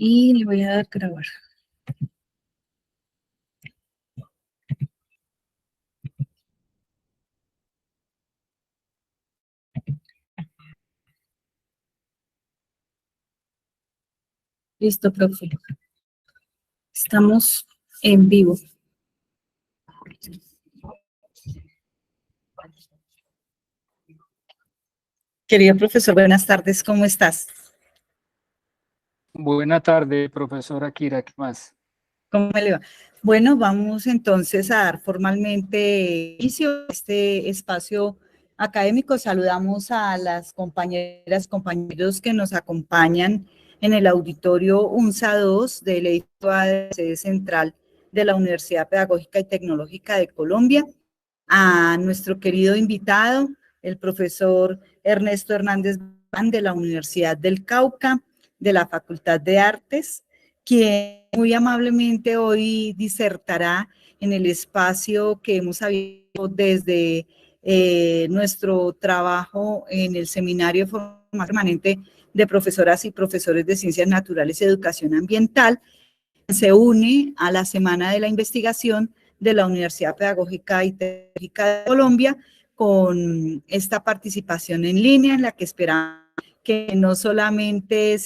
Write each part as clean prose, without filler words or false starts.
Y le voy a dar grabar. Listo, profe. Estamos en vivo. Querido profesor, buenas tardes, ¿cómo estás? Buena tarde, profesora Kira, ¿qué más? ¿Cómo me le va? Bueno, vamos entonces a dar formalmente inicio a este espacio académico. Saludamos a las compañeras, compañeros que nos acompañan en el auditorio UNSA 2 del edificio de sede central de la Universidad Pedagógica y Tecnológica de Colombia, a nuestro querido invitado, el profesor Ernesto Hernández de la Universidad del Cauca, de la Facultad de Artes, quien muy amablemente hoy disertará en el espacio que hemos abierto desde nuestro trabajo en el Seminario de Formación Permanente de Profesoras y Profesores de Ciencias Naturales y Educación Ambiental. Se une a la Semana de la Investigación de la Universidad Pedagógica y Tecnológica de Colombia con esta participación en línea en la que esperamos que no solamente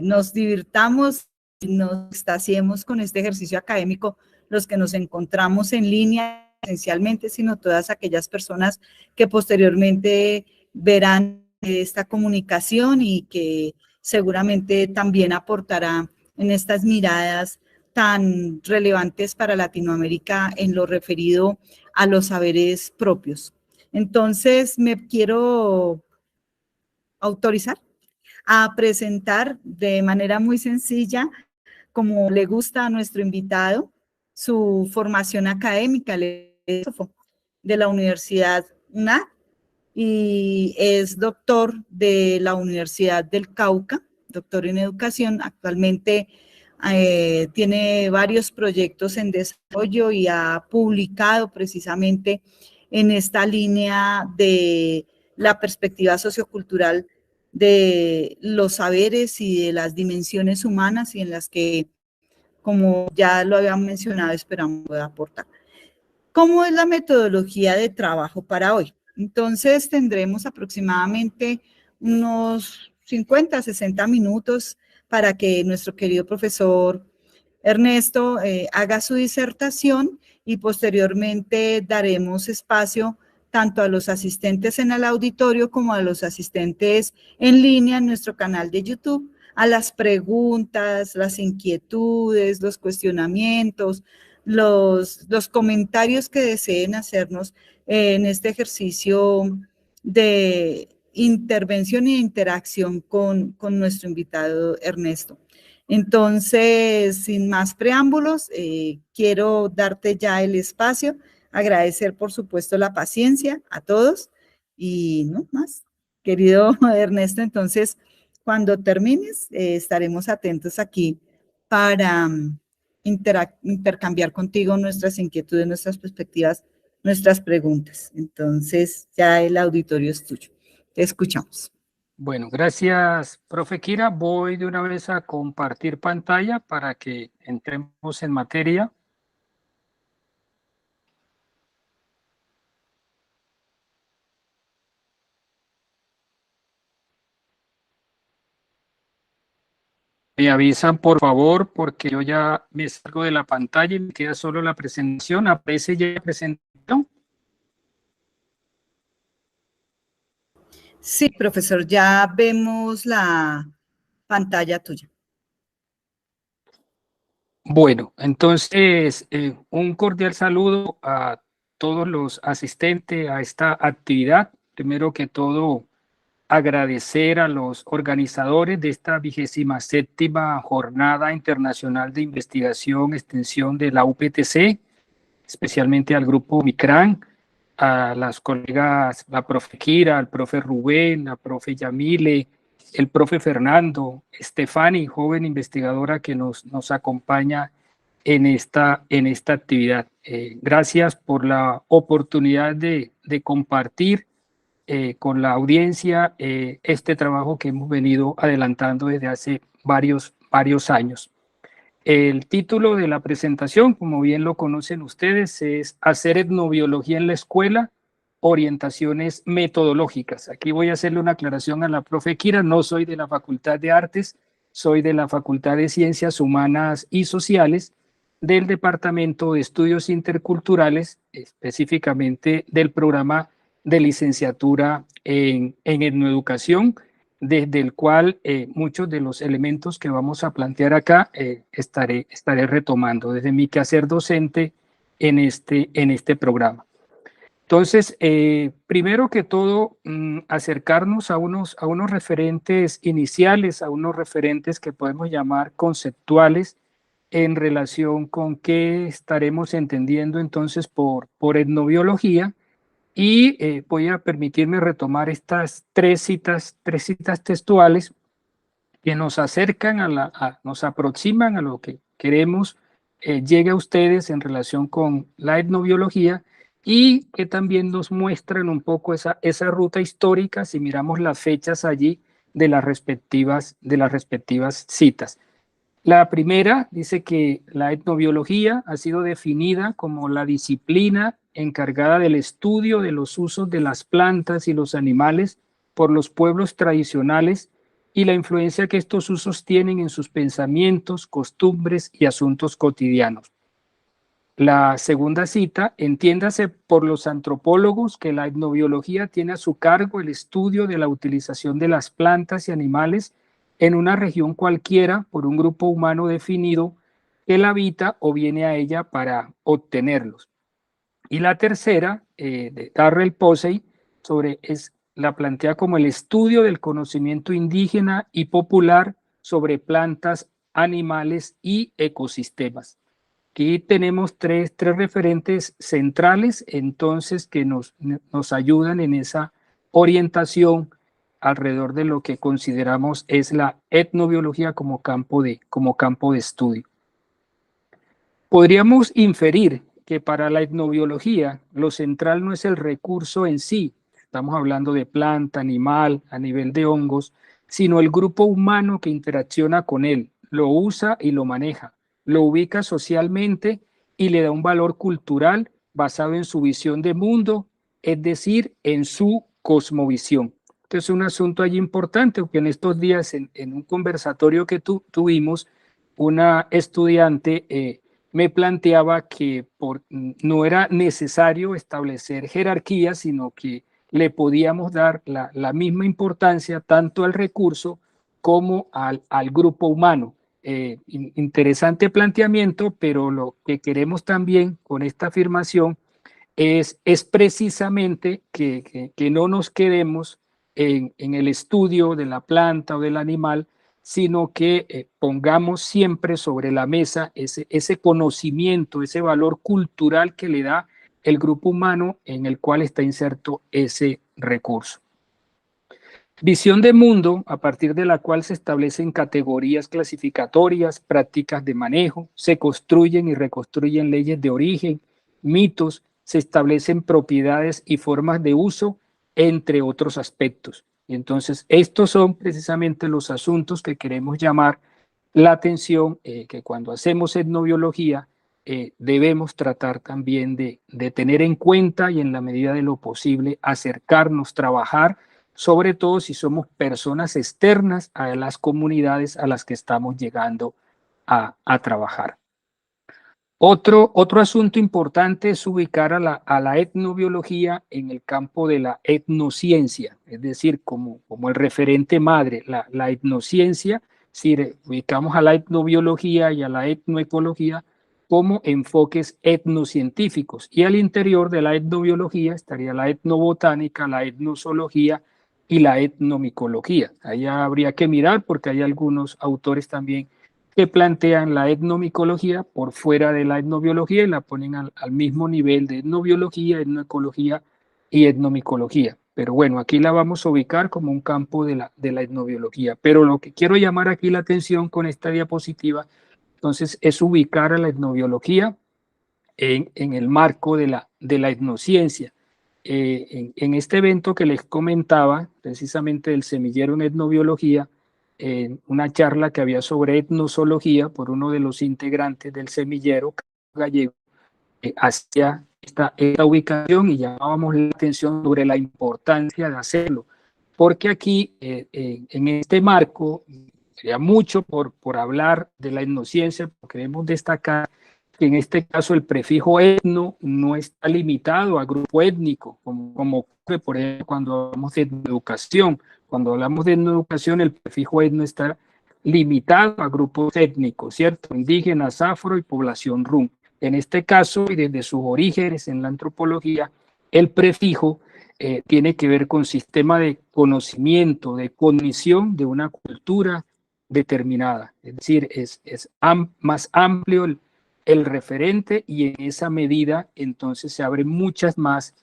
nos divirtamos, nos extasiemos con este ejercicio académico, los que nos encontramos en línea esencialmente, sino todas aquellas personas que posteriormente verán esta comunicación y que seguramente también aportará en estas miradas tan relevantes para Latinoamérica en lo referido a los saberes propios. Entonces, me quiero autorizar a presentar de manera muy sencilla, como le gusta a nuestro invitado, su formación académica, de la Universidad UNAD y es doctor de la Universidad del Cauca, doctor en educación. Actualmente tiene varios proyectos en desarrollo y ha publicado precisamente en esta línea de la perspectiva sociocultural de los saberes y de las dimensiones humanas y en las que, como ya lo habían mencionado, esperamos poder aportar. ¿Cómo es la metodología de trabajo para hoy? Entonces tendremos aproximadamente unos 50, 60 minutos para que nuestro querido profesor Ernesto haga su disertación y posteriormente daremos espacio tanto a los asistentes en el auditorio como a los asistentes en línea en nuestro canal de YouTube, a las preguntas, las inquietudes, los cuestionamientos, los comentarios que deseen hacernos en este ejercicio de intervención e interacción con nuestro invitado Ernesto. Entonces, sin más preámbulos, quiero darte ya el espacio, agradecer por supuesto la paciencia a todos y no más. Querido Ernesto, entonces, cuando termines, estaremos atentos aquí para intercambiar contigo nuestras inquietudes, nuestras perspectivas, nuestras preguntas. Entonces, ya el auditorio es tuyo. Te escuchamos. Bueno, gracias, profe Kira. Voy de una vez a compartir pantalla para que entremos en materia. Me avisan, por favor, porque yo ya me salgo de la pantalla y me queda solo la presentación. ¿Aparece ya la presentación? Sí, profesor, ya vemos la pantalla tuya. Bueno, entonces, un cordial saludo a todos los asistentes a esta actividad. Primero que todo, agradecer a los organizadores de esta 27ª Jornada Internacional de Investigación Extensión de la UPTC, especialmente al grupo Micran, a las colegas, la profe Kira, al profe Rubén, la profe Yamile, el profe Fernando, Estefani, joven investigadora que nos acompaña en esta actividad. Gracias por la oportunidad de compartir con la audiencia este trabajo que hemos venido adelantando desde hace varios años. El título de la presentación, como bien lo conocen ustedes, es Hacer etnobiología en la escuela, orientaciones metodológicas. Aquí voy a hacerle una aclaración a la profe Kira, no soy de la Facultad de Artes, soy de la Facultad de Ciencias Humanas y Sociales, del Departamento de Estudios Interculturales, específicamente del programa de licenciatura en etnoeducación, desde el cual muchos de los elementos que vamos a plantear acá estaré retomando desde mi quehacer docente en este programa. Entonces, primero que todo, acercarnos a unos referentes iniciales, a unos referentes que podemos llamar conceptuales en relación con qué estaremos entendiendo entonces por etnobiología. Y voy a permitirme retomar estas tres citas textuales que nos acercan nos aproximan a lo que queremos llegue a ustedes en relación con la etnobiología y que también nos muestran un poco esa ruta histórica si miramos las fechas allí de las respectivas citas. La primera dice que la etnobiología ha sido definida como la disciplina encargada del estudio de los usos de las plantas y los animales por los pueblos tradicionales y la influencia que estos usos tienen en sus pensamientos, costumbres y asuntos cotidianos. La segunda cita, entiéndase por los antropólogos que la etnobiología tiene a su cargo el estudio de la utilización de las plantas y animales en una región cualquiera por un grupo humano definido que la habita o viene a ella para obtenerlos. Y la tercera, de Darrell Posey, la plantea como el estudio del conocimiento indígena y popular sobre plantas, animales y ecosistemas. Aquí tenemos tres referentes centrales, entonces, que nos ayudan en esa orientación alrededor de lo que consideramos es la etnobiología como campo de estudio. Podríamos inferir que para la etnobiología lo central no es el recurso en sí, estamos hablando de planta, animal, a nivel de hongos, sino el grupo humano que interacciona con él, lo usa y lo maneja, lo ubica socialmente y le da un valor cultural basado en su visión de mundo, es decir, en su cosmovisión. Entonces, un asunto allí importante, porque en estos días, en un conversatorio que tuvimos, una estudiante me planteaba que no era necesario establecer jerarquías, sino que le podíamos dar la misma importancia tanto al recurso como al grupo humano. Interesante planteamiento, pero lo que queremos también con esta afirmación es precisamente que no nos quedemos en el estudio de la planta o del animal, sino que pongamos siempre sobre la mesa ese conocimiento, ese valor cultural que le da el grupo humano en el cual está inserto ese recurso. Visión de mundo a partir de la cual se establecen categorías clasificatorias, prácticas de manejo, se construyen y reconstruyen leyes de origen, mitos, se establecen propiedades y formas de uso, entre otros aspectos. Y entonces estos son precisamente los asuntos que queremos llamar la atención, que cuando hacemos etnobiología debemos tratar también de tener en cuenta y en la medida de lo posible acercarnos, trabajar, sobre todo si somos personas externas a las comunidades a las que estamos llegando a trabajar. Otro asunto importante es ubicar a la etnobiología en el campo de la etnociencia, es decir, como el referente madre, la etnociencia, si ubicamos a la etnobiología y a la etnoecología como enfoques etnocientíficos, y al interior de la etnobiología estaría la etnobotánica, la etnozoología y la etnomicología. Ahí habría que mirar porque hay algunos autores también que plantean la etnomicología por fuera de la etnobiología y la ponen al mismo nivel de etnobiología, etnoecología y etnomicología. Pero bueno, aquí la vamos a ubicar como un campo de la etnobiología. Pero lo que quiero llamar aquí la atención con esta diapositiva, entonces, es ubicar a la etnobiología en el marco de la etnociencia. en este evento que les comentaba, precisamente del semillero en etnobiología, en una charla que había sobre etnozoología por uno de los integrantes del semillero gallego, hacia esta ubicación y llamábamos la atención sobre la importancia de hacerlo, porque aquí, en este marco, sería mucho por hablar de la etnociencia, porque queremos destacar que en este caso el prefijo etno no está limitado a grupo étnico, como ocurre, por ejemplo, cuando hablamos de educación. Cuando hablamos de educación, el prefijo etno está limitado a grupos étnicos, ¿cierto? Indígenas, afro y población rum. En este caso, y desde sus orígenes en la antropología, el prefijo tiene que ver con sistema de conocimiento, de cognición de una cultura determinada. Es decir, es más amplio el referente y en esa medida entonces se abren muchas más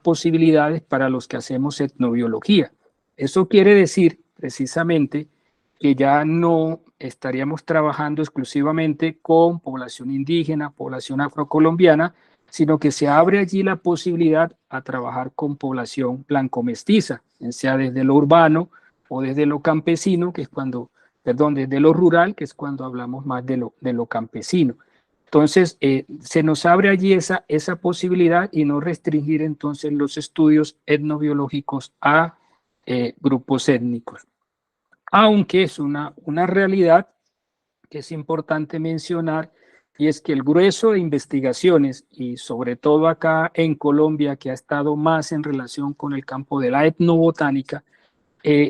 posibilidades para los que hacemos etnobiología. Eso quiere decir precisamente que ya no estaríamos trabajando exclusivamente con población indígena, población afrocolombiana, sino que se abre allí la posibilidad a trabajar con población blanco-mestiza, sea desde lo urbano o desde lo campesino, que es cuando, perdón, desde lo rural, que es cuando hablamos más de lo campesino. Entonces, se nos abre allí esa posibilidad y no restringir entonces los estudios etnobiológicos a grupos étnicos. Aunque es una realidad que es importante mencionar, y es que el grueso de investigaciones, y sobre todo acá en Colombia, que ha estado más en relación con el campo de la etnobotánica,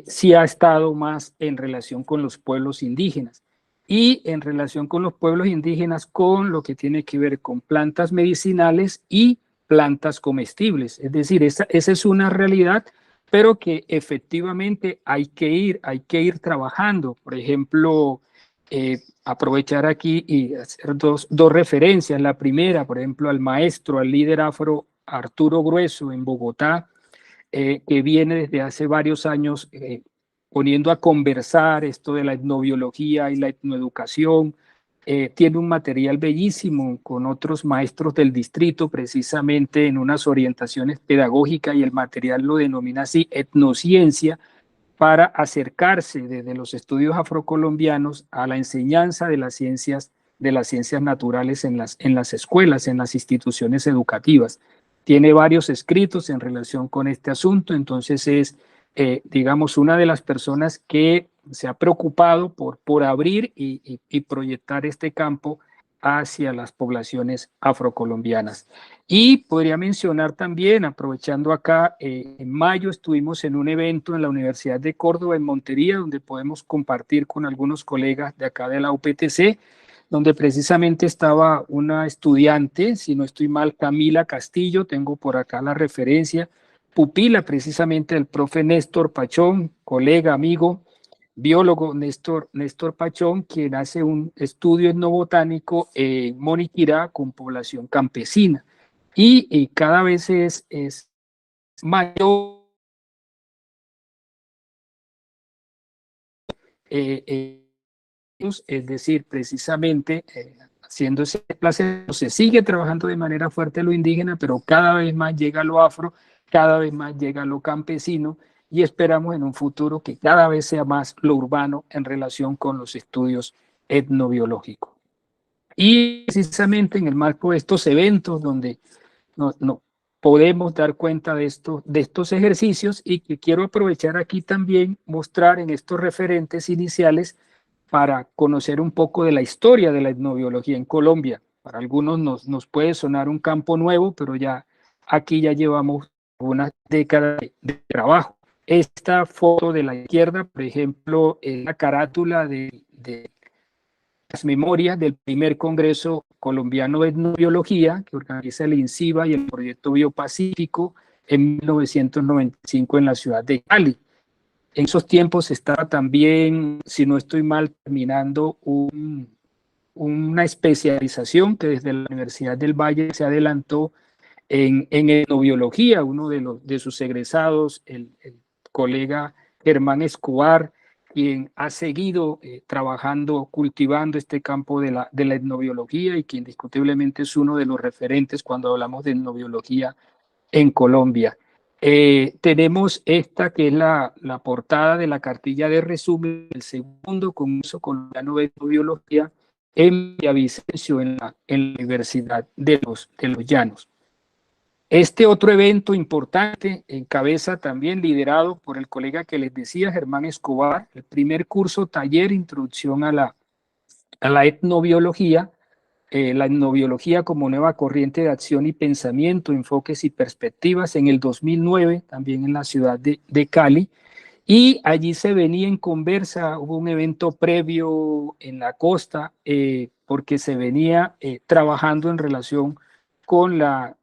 sí ha estado más en relación con los pueblos indígenas. Y en relación con los pueblos indígenas, con lo que tiene que ver con plantas medicinales y plantas comestibles. Es decir, esa es una realidad, pero que efectivamente hay que ir trabajando. Por ejemplo, aprovechar aquí y hacer dos referencias. La primera, por ejemplo, al maestro, al líder afro Arturo Grueso en Bogotá, que viene desde hace varios años poniendo a conversar esto de la etnobiología y la etnoeducación. Tiene un material bellísimo con otros maestros del distrito, precisamente en unas orientaciones pedagógicas, y el material lo denomina así etnociencia, para acercarse desde los estudios afrocolombianos a la enseñanza de las ciencias naturales en las escuelas, en las instituciones educativas. Tiene varios escritos en relación con este asunto, entonces es, digamos, una de las personas que se ha preocupado por abrir y proyectar este campo hacia las poblaciones afrocolombianas. Y podría mencionar también, aprovechando acá, en mayo estuvimos en un evento en la Universidad de Córdoba, en Montería, donde podemos compartir con algunos colegas de acá de la UPTC, donde precisamente estaba una estudiante, si no estoy mal, Camila Castillo, tengo por acá la referencia, pupila precisamente del profe Néstor Pachón, colega, amigo, biólogo Néstor Pachón, quien hace un estudio etnobotánico en Moniquirá con población campesina. Y cada vez es mayor es decir, precisamente haciendo ese desplazamiento, se sigue trabajando de manera fuerte lo indígena, pero cada vez más llega lo afro, cada vez más llega lo campesino, y esperamos en un futuro que cada vez sea más lo urbano en relación con los estudios etnobiológicos. Y precisamente en el marco de estos eventos donde no podemos dar cuenta de estos ejercicios, y que quiero aprovechar aquí también mostrar en estos referentes iniciales para conocer un poco de la historia de la etnobiología en Colombia. Para algunos nos puede sonar un campo nuevo, pero aquí ya llevamos unas décadas de trabajo. Esta foto de la izquierda, por ejemplo, es la carátula de las memorias del primer Congreso Colombiano de Etnobiología, que organiza el INCIBA y el Proyecto Biopacífico en 1995 en la ciudad de Cali. En esos tiempos estaba también, si no estoy mal, terminando una especialización que desde la Universidad del Valle se adelantó en etnobiología. Uno de sus egresados, el colega Germán Escobar, quien ha seguido trabajando, cultivando este campo de la etnobiología, y que indiscutiblemente es uno de los referentes cuando hablamos de etnobiología en Colombia. Tenemos esta que es la portada de la cartilla de resumen del segundo Congreso Colombiano de Etnobiología en Villavicencio, en la Universidad de los Llanos. Este otro evento importante encabeza también liderado por el colega que les decía, Germán Escobar, el primer curso taller Introducción a la etnobiología, la etnobiología como nueva corriente de acción y pensamiento, enfoques y perspectivas en el 2009, también en la ciudad de Cali, y allí se venía en conversa, hubo un evento previo en la costa, porque se venía trabajando en relación con la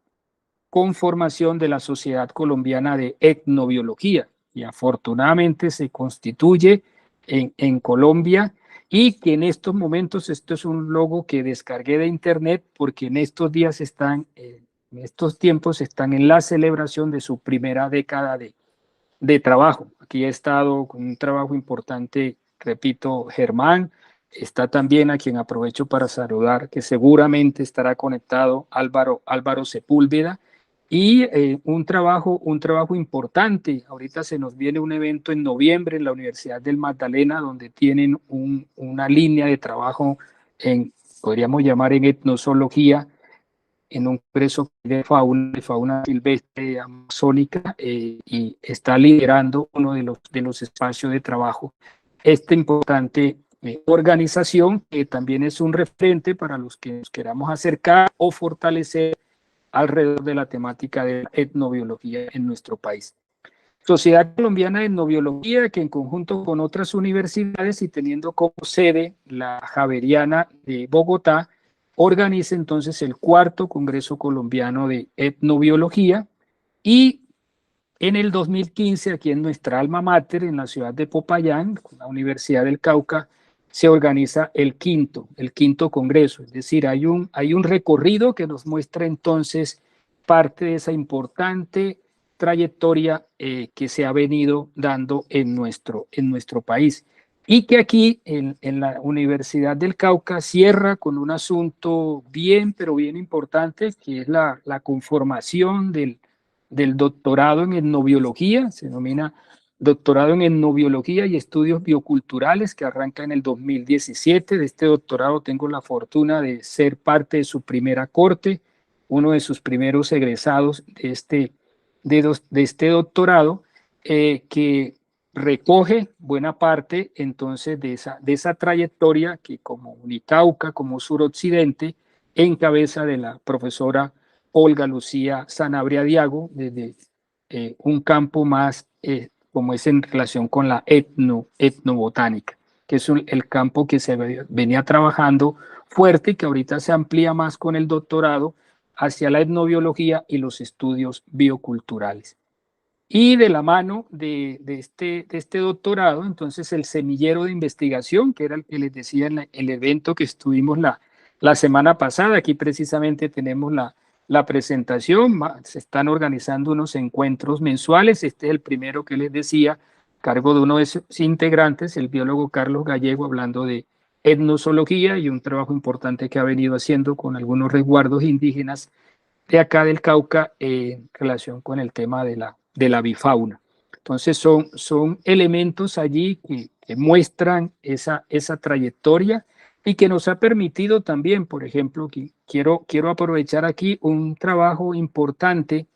conformación de la Sociedad Colombiana de Etnobiología, y afortunadamente se constituye en Colombia, y que en estos momentos, esto es un logo que descargué de internet, porque en estos días están, en estos tiempos están en la celebración de su primera década de trabajo. Aquí he estado con un trabajo importante, repito, Germán, está también a quien aprovecho para saludar, que seguramente estará conectado, Álvaro Sepúlveda, y un trabajo importante. Ahorita se nos viene un evento en noviembre en la Universidad del Magdalena, donde tienen una línea de trabajo podríamos llamar en etnozoología, en un congreso de fauna silvestre amazónica, y está liderando uno de los espacios de trabajo esta importante organización, que también es un referente para los que nos queramos acercar o fortalecer alrededor de la temática de la etnobiología en nuestro país. Sociedad Colombiana de Etnobiología, que en conjunto con otras universidades y teniendo como sede la Javeriana de Bogotá, organiza entonces el cuarto Congreso Colombiano de Etnobiología, y en el 2015, aquí en nuestra alma mater, en la ciudad de Popayán, con la Universidad del Cauca, se organiza el quinto Congreso. Es decir, hay un recorrido que nos muestra entonces parte de esa importante trayectoria que se ha venido dando en nuestro país. Y que aquí en la Universidad del Cauca cierra con un asunto pero bien importante, que es la conformación del doctorado en etnobiología. Se denomina doctorado en etnobiología y estudios bioculturales, que arranca en el 2017. De este doctorado tengo la fortuna de ser parte de su primera corte, uno de sus primeros egresados de este doctorado, que recoge buena parte entonces de esa trayectoria que como Unicauca, como Suroccidente, en cabeza de la profesora Olga Lucía Sanabria Diago, desde un campo más como es en relación con la etnobotánica, que es el campo que se venía trabajando fuerte y que ahorita se amplía más con el doctorado hacia la etnobiología y los estudios bioculturales. Y de la mano de este doctorado, entonces el semillero de investigación, que era el que les decía en el evento que estuvimos la semana pasada. Aquí precisamente tenemos la presentación, se están organizando unos encuentros mensuales. Este es el primero que les decía, cargo de uno de sus integrantes, el biólogo Carlos Gallego, hablando de etnozoología y un trabajo importante que ha venido haciendo con algunos resguardos indígenas de acá del Cauca en relación con el tema de la bifauna. Entonces son elementos allí que muestran esa trayectoria y que nos ha permitido también, por ejemplo, que quiero aprovechar aquí un trabajo importante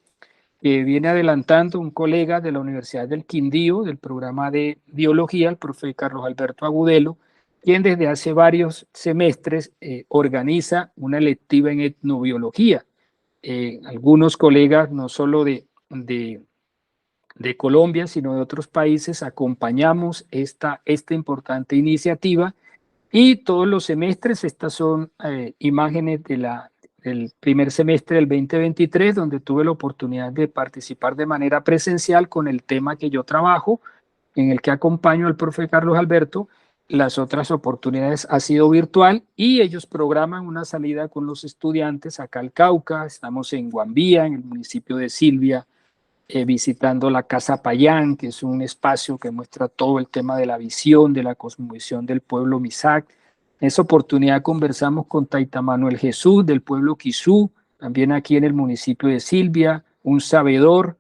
que viene adelantando un colega de la Universidad del Quindío, del programa de biología, el profe Carlos Alberto Agudelo, quien desde hace varios semestres organiza una electiva en etnobiología. Algunos colegas, no solo de Colombia, sino de otros países, acompañamos esta importante iniciativa, y todos los semestres, estas son imágenes del primer semestre del 2023, donde tuve la oportunidad de participar de manera presencial con el tema que yo trabajo, en el que acompaño al profe Carlos Alberto. Las otras oportunidades ha sido virtual, y ellos programan una salida con los estudiantes acá al Cauca. Estamos en Guambía, en el municipio de Silvia, visitando la Casa Payán, que es un espacio que muestra todo el tema de la visión, de la cosmovisión del pueblo Misak. En esa oportunidad conversamos con Taita Manuel Jesús, del pueblo Quizú, también aquí en el municipio de Silvia, un sabedor,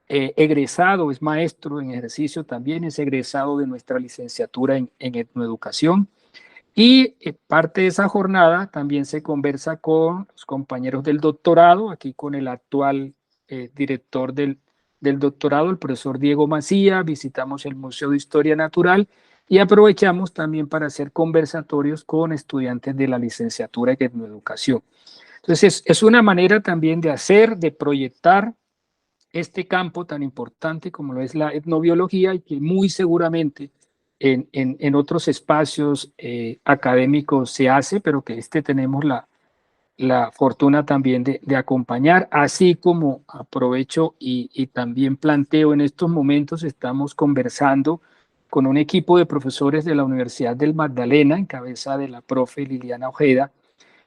egresado, es maestro en ejercicio también, es egresado de nuestra licenciatura en etnoeducación. Y parte de esa jornada también se conversa con los compañeros del doctorado, aquí con el actual director del doctorado, el profesor Diego Macía, visitamos el Museo de Historia Natural y aprovechamos también para hacer conversatorios con estudiantes de la licenciatura en etnoeducación. Entonces, es una manera también de hacer, de proyectar este campo tan importante como lo es la etnobiología y que muy seguramente en otros espacios académicos se hace, pero que tenemos la fortuna también de acompañar, así como aprovecho y también planteo en estos momentos, estamos conversando con un equipo de profesores de la Universidad del Magdalena, en cabeza de la profe Liliana Ojeda,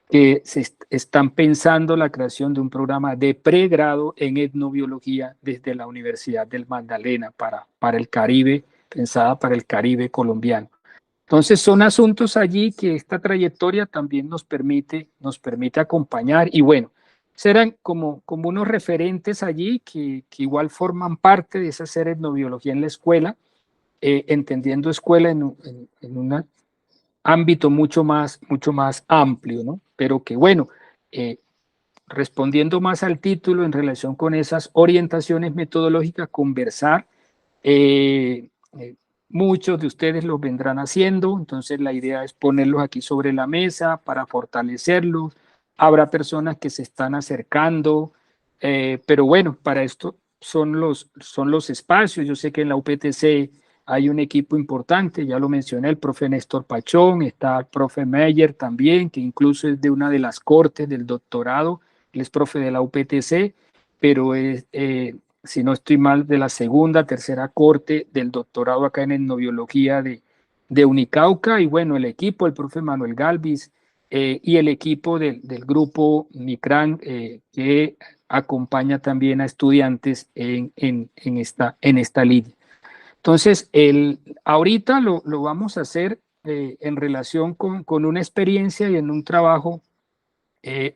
que están pensando la creación de un programa de pregrado en etnobiología desde la Universidad del Magdalena para el Caribe, pensada para el Caribe colombiano. Entonces son asuntos allí que esta trayectoria también nos permite acompañar y bueno, serán como unos referentes allí que igual forman parte de esa hacer etnobiología en la escuela, entendiendo escuela en una ámbito mucho más amplio, ¿no? Pero que bueno, eh, respondiendo más al título en relación con esas orientaciones metodológicas, conversar, eh, eh, muchos de ustedes lo vendrán haciendo, entonces la idea es ponerlos aquí sobre la mesa para fortalecerlos. Habrá personas que se están acercando, pero bueno, para esto son los espacios. Yo sé que en la UPTC hay un equipo importante, ya lo mencioné, el profe Néstor Pachón, está el profe Meyer también, que incluso es de una de las cortes del doctorado, él es profe de la UPTC, pero es, si no estoy mal, de la segunda, tercera corte del doctorado acá en etnobiología de Unicauca, y bueno, el equipo, el profe Manuel Galvis, y el equipo del grupo MICRAN, que acompaña también a estudiantes en esta línea. Entonces, ahorita lo vamos a hacer en relación con una experiencia y en un trabajo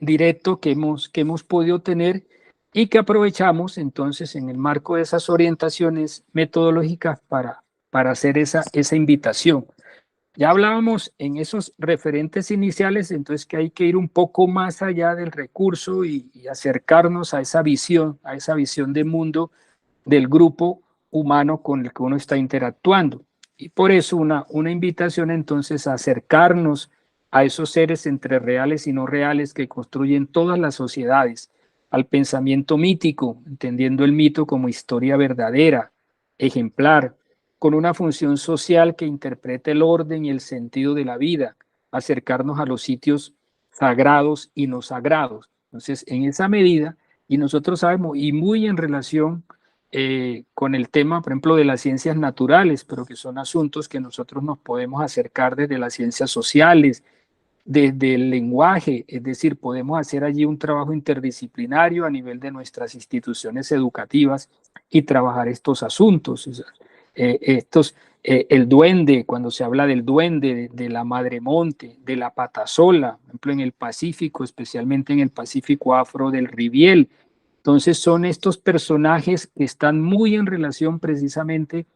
directo que hemos podido tener y que aprovechamos entonces en el marco de esas orientaciones metodológicas para hacer esa invitación. Ya hablábamos en esos referentes iniciales, entonces que hay que ir un poco más allá del recurso y acercarnos a esa visión de mundo del grupo humano con el que uno está interactuando. Y por eso una invitación entonces a acercarnos a esos seres entre reales y no reales que construyen todas las sociedades, al pensamiento mítico, entendiendo el mito como historia verdadera, ejemplar, con una función social que interprete el orden y el sentido de la vida, acercarnos a los sitios sagrados y no sagrados. Entonces, en esa medida, y nosotros sabemos, y muy en relación con el tema, por ejemplo, de las ciencias naturales, pero que son asuntos que nosotros nos podemos acercar desde las ciencias sociales, desde el lenguaje, es decir, podemos hacer allí un trabajo interdisciplinario a nivel de nuestras instituciones educativas y trabajar estos asuntos. O sea, el duende, cuando se habla del duende, de la madremonte, de la patasola, por ejemplo, en el Pacífico, especialmente en el Pacífico afro del Riviel. Entonces son estos personajes que están muy en relación precisamente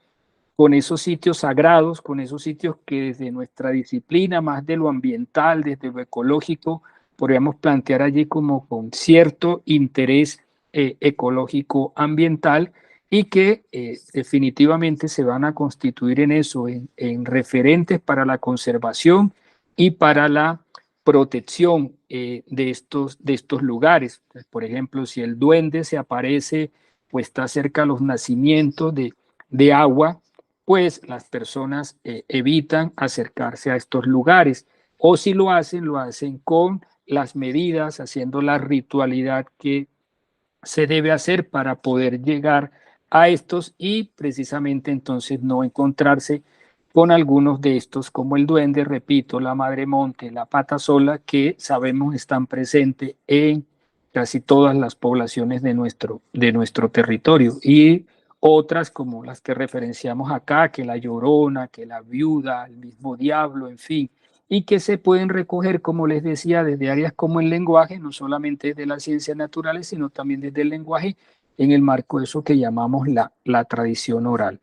con esos sitios sagrados, con esos sitios que desde nuestra disciplina, más de lo ambiental, desde lo ecológico, podríamos plantear allí como con cierto interés ecológico ambiental y que definitivamente se van a constituir en eso, en referentes para la conservación y para la protección de estos lugares. Por ejemplo, si el duende se aparece, pues está cerca de los nacimientos de agua, pues las personas evitan acercarse a estos lugares. O si lo hacen con las medidas, haciendo la ritualidad que se debe hacer para poder llegar a estos y precisamente entonces no encontrarse con algunos de estos como el duende, repito, la madremonte, la patasola, que sabemos están presentes en casi todas las poblaciones de nuestro territorio y otras como las que referenciamos acá, que la llorona, que la viuda, el mismo diablo, en fin, y que se pueden recoger, como les decía, desde áreas como el lenguaje, no solamente de las ciencias naturales, sino también desde el lenguaje, en el marco de eso que llamamos la tradición oral.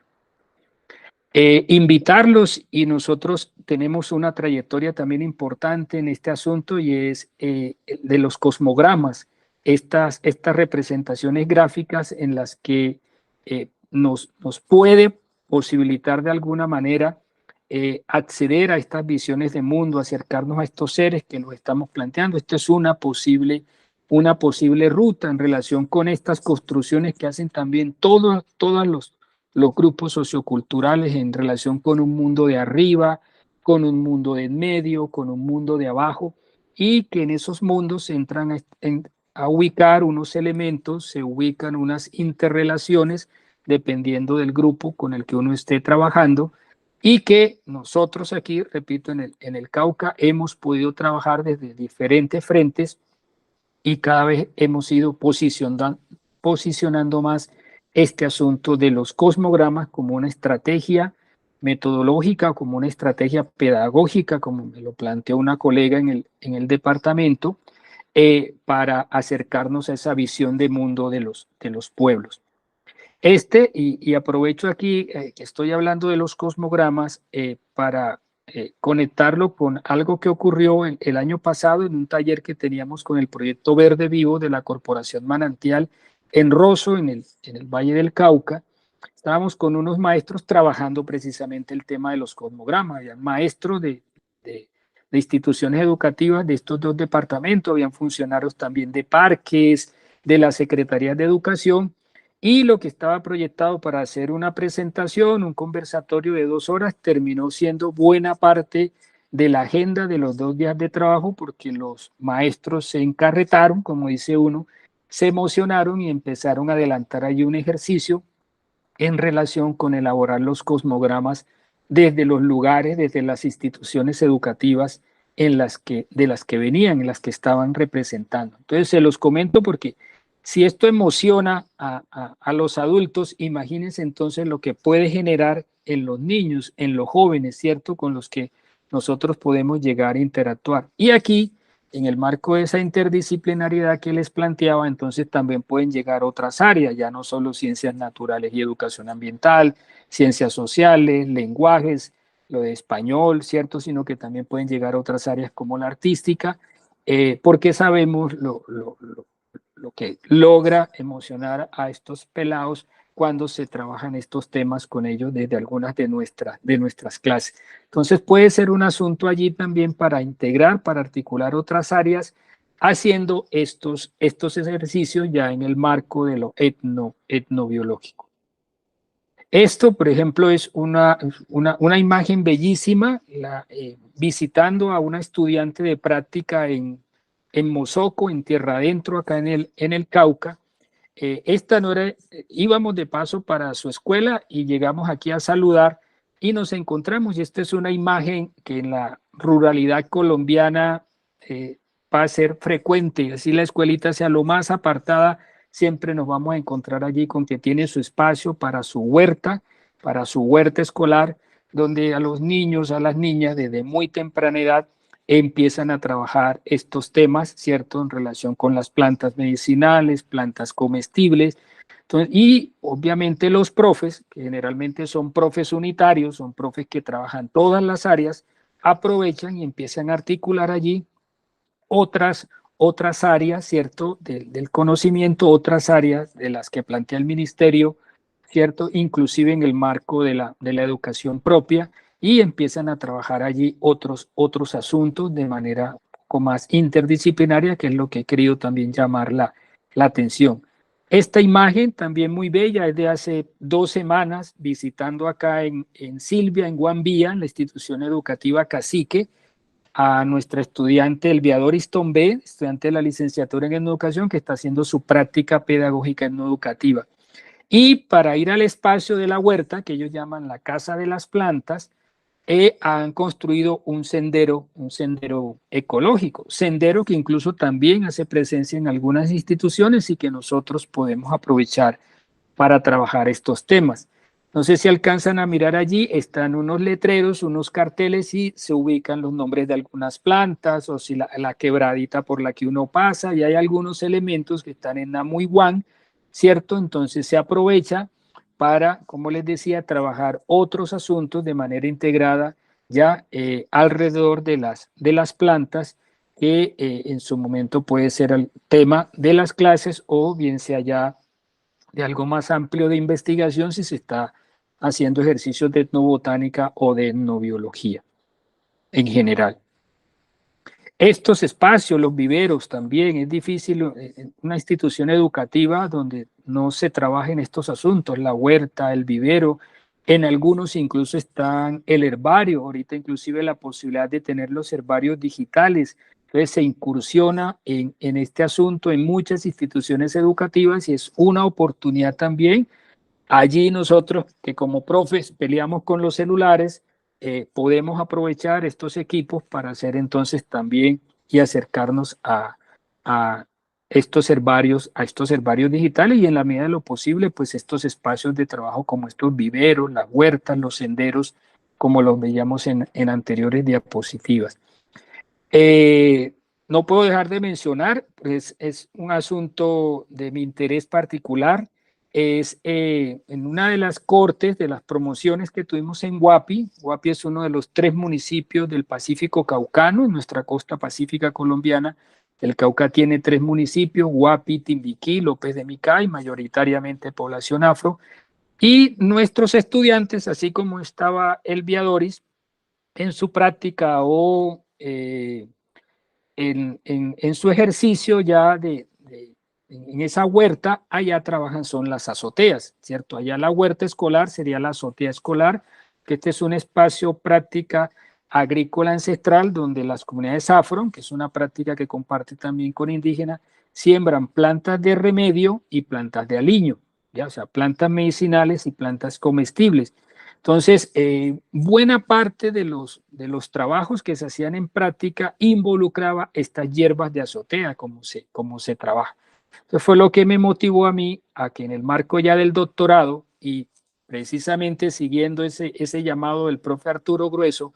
Invitarlos, y nosotros tenemos una trayectoria también importante en este asunto, y es de los cosmogramas, estas representaciones gráficas en las que nos puede posibilitar de alguna manera acceder a estas visiones de mundo, acercarnos a estos seres que nos estamos planteando. Esto es una posible ruta en relación con estas construcciones que hacen también todos los grupos socioculturales en relación con un mundo de arriba, con un mundo de en medio, con un mundo de abajo, y que en esos mundos se entran a ubicar unos elementos, se ubican unas interrelaciones dependiendo del grupo con el que uno esté trabajando, y que nosotros aquí, repito, en el Cauca hemos podido trabajar desde diferentes frentes, y cada vez hemos ido posicionando más este asunto de los cosmogramas como una estrategia metodológica, como una estrategia pedagógica, como me lo planteó una colega en el departamento, para acercarnos a esa visión de mundo de los pueblos. Y aprovecho aquí que estoy hablando de los cosmogramas para conectarlo con algo que ocurrió el año pasado en un taller que teníamos con el proyecto Verde Vivo de la Corporación Manantial en Rosso, en el Valle del Cauca. Estábamos con unos maestros trabajando precisamente el tema de los cosmogramas, habían maestros de instituciones educativas de estos dos departamentos, habían funcionarios también de parques, de las secretarías de educación, y lo que estaba proyectado para hacer una presentación, un conversatorio de 2 horas, terminó siendo buena parte de la agenda de los 2 días de trabajo, porque los maestros se encarretaron, como dice uno, se emocionaron y empezaron a adelantar allí un ejercicio en relación con elaborar los cosmogramas desde los lugares, desde las instituciones educativas de las que venían, en las que estaban representando. Entonces se los comento porque si esto emociona a los adultos, imagínense entonces lo que puede generar en los niños, en los jóvenes, ¿cierto? Con los que nosotros podemos llegar a interactuar. Y aquí, en el marco de esa interdisciplinariedad que les planteaba, entonces también pueden llegar otras áreas, ya no solo ciencias naturales y educación ambiental, ciencias sociales, lenguajes, lo de español, ¿cierto? Sino que también pueden llegar a otras áreas como la artística, porque sabemos lo que logra emocionar a estos pelados cuando se trabajan estos temas con ellos desde algunas de nuestras clases. Entonces puede ser un asunto allí también para integrar, para articular otras áreas, haciendo estos ejercicios ya en el marco de lo etnobiológico. Esto, por ejemplo, es una imagen bellísima, visitando a una estudiante de práctica en Mosoco, en Tierra Adentro, acá en el Cauca. Esta no era, íbamos de paso para su escuela y llegamos aquí a saludar y nos encontramos, y esta es una imagen que en la ruralidad colombiana va a ser frecuente, así la escuelita sea lo más apartada, siempre nos vamos a encontrar allí con que tiene su espacio para su huerta escolar, donde a los niños, a las niñas desde muy temprana edad empiezan a trabajar estos temas, ¿cierto? En relación con las plantas medicinales, plantas comestibles. Entonces, y obviamente los profes, que generalmente son profes unitarios, son profes que trabajan todas las áreas, aprovechan y empiezan a articular allí otras áreas, ¿cierto? Del conocimiento, otras áreas de las que plantea el ministerio, ¿cierto? Inclusive en el marco de la educación propia, y empiezan a trabajar allí otros asuntos de manera un poco más interdisciplinaria, que es lo que he querido también llamar la atención. Esta imagen también muy bella es de hace 2 semanas, visitando acá en Silvia, en Guambía, en la institución educativa Cacique, a nuestra estudiante Elviadoris Tombé, estudiante de la licenciatura en educación, que está haciendo su práctica pedagógica educativa. Y para ir al espacio de la huerta, que ellos llaman la Casa de las Plantas, han construido un sendero ecológico, sendero que incluso también hace presencia en algunas instituciones y que nosotros podemos aprovechar para trabajar estos temas. No sé si alcanzan a mirar allí, están unos letreros, unos carteles, y se ubican los nombres de algunas plantas, o si la quebradita por la que uno pasa, y hay algunos elementos que están en Namuiguán, ¿cierto? Entonces se aprovecha para, como les decía, trabajar otros asuntos de manera integrada ya alrededor de las plantas, que en su momento puede ser el tema de las clases o bien sea ya de algo más amplio de investigación si se está haciendo ejercicios de etnobotánica o de etnobiología en general. Estos espacios, los viveros también, es difícil en una institución educativa donde no se trabaja en estos asuntos, la huerta, el vivero, en algunos incluso están el herbario, ahorita inclusive la posibilidad de tener los herbarios digitales. Entonces se incursiona en este asunto en muchas instituciones educativas y es una oportunidad también. Allí nosotros, que como profes peleamos con los celulares, podemos aprovechar estos equipos para hacer entonces también y acercarnos a estos herbarios digitales y en la medida de lo posible, pues estos espacios de trabajo como estos viveros, las huertas, los senderos, como los veíamos en anteriores diapositivas. No puedo dejar de mencionar, pues es un asunto de mi interés particular, es en una de las cortes, de las promociones que tuvimos en Guapi. Guapi es uno de los 3 municipios del Pacífico Caucano, en nuestra costa pacífica colombiana. El Cauca tiene 3 municipios, Guapi, Timbiquí, López de Micay, mayoritariamente población afro. Y nuestros estudiantes, así como estaba Elvia Doris, en su práctica o en su ejercicio ya en esa huerta, allá trabajan son las azoteas, ¿cierto? Allá la huerta escolar sería la azotea escolar, que este es un espacio práctica agrícola ancestral donde las comunidades afro, que es una práctica que comparte también con indígenas, siembran plantas de remedio y plantas de aliño, ¿ya? O sea, plantas medicinales y plantas comestibles. Entonces, buena parte de los trabajos que se hacían en práctica involucraba estas hierbas de azotea, como se trabaja. Entonces fue lo que me motivó a mí a que en el marco ya del doctorado y precisamente siguiendo ese llamado del profe Arturo Grueso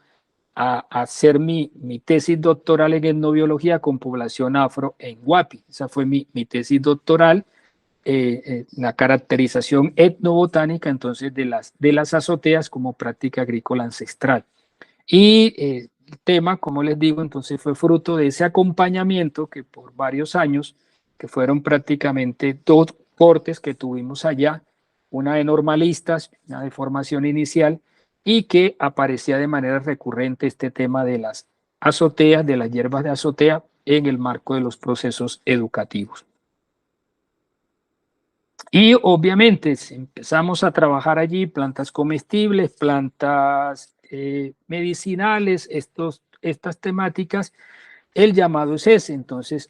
a hacer mi tesis doctoral en etnobiología con población afro en Guapi. Esa fue mi tesis doctoral. La caracterización etnobotánica entonces de las azoteas como práctica agrícola ancestral. Y el tema, como les digo, entonces fue fruto de ese acompañamiento que por varios años, que fueron prácticamente 2 cortes que tuvimos allá, una de normalistas, una de formación inicial, y que aparecía de manera recurrente este tema de las azoteas, de las hierbas de azotea en el marco de los procesos educativos. Y obviamente si empezamos a trabajar allí plantas comestibles, plantas medicinales, estas temáticas, el llamado es ese. Entonces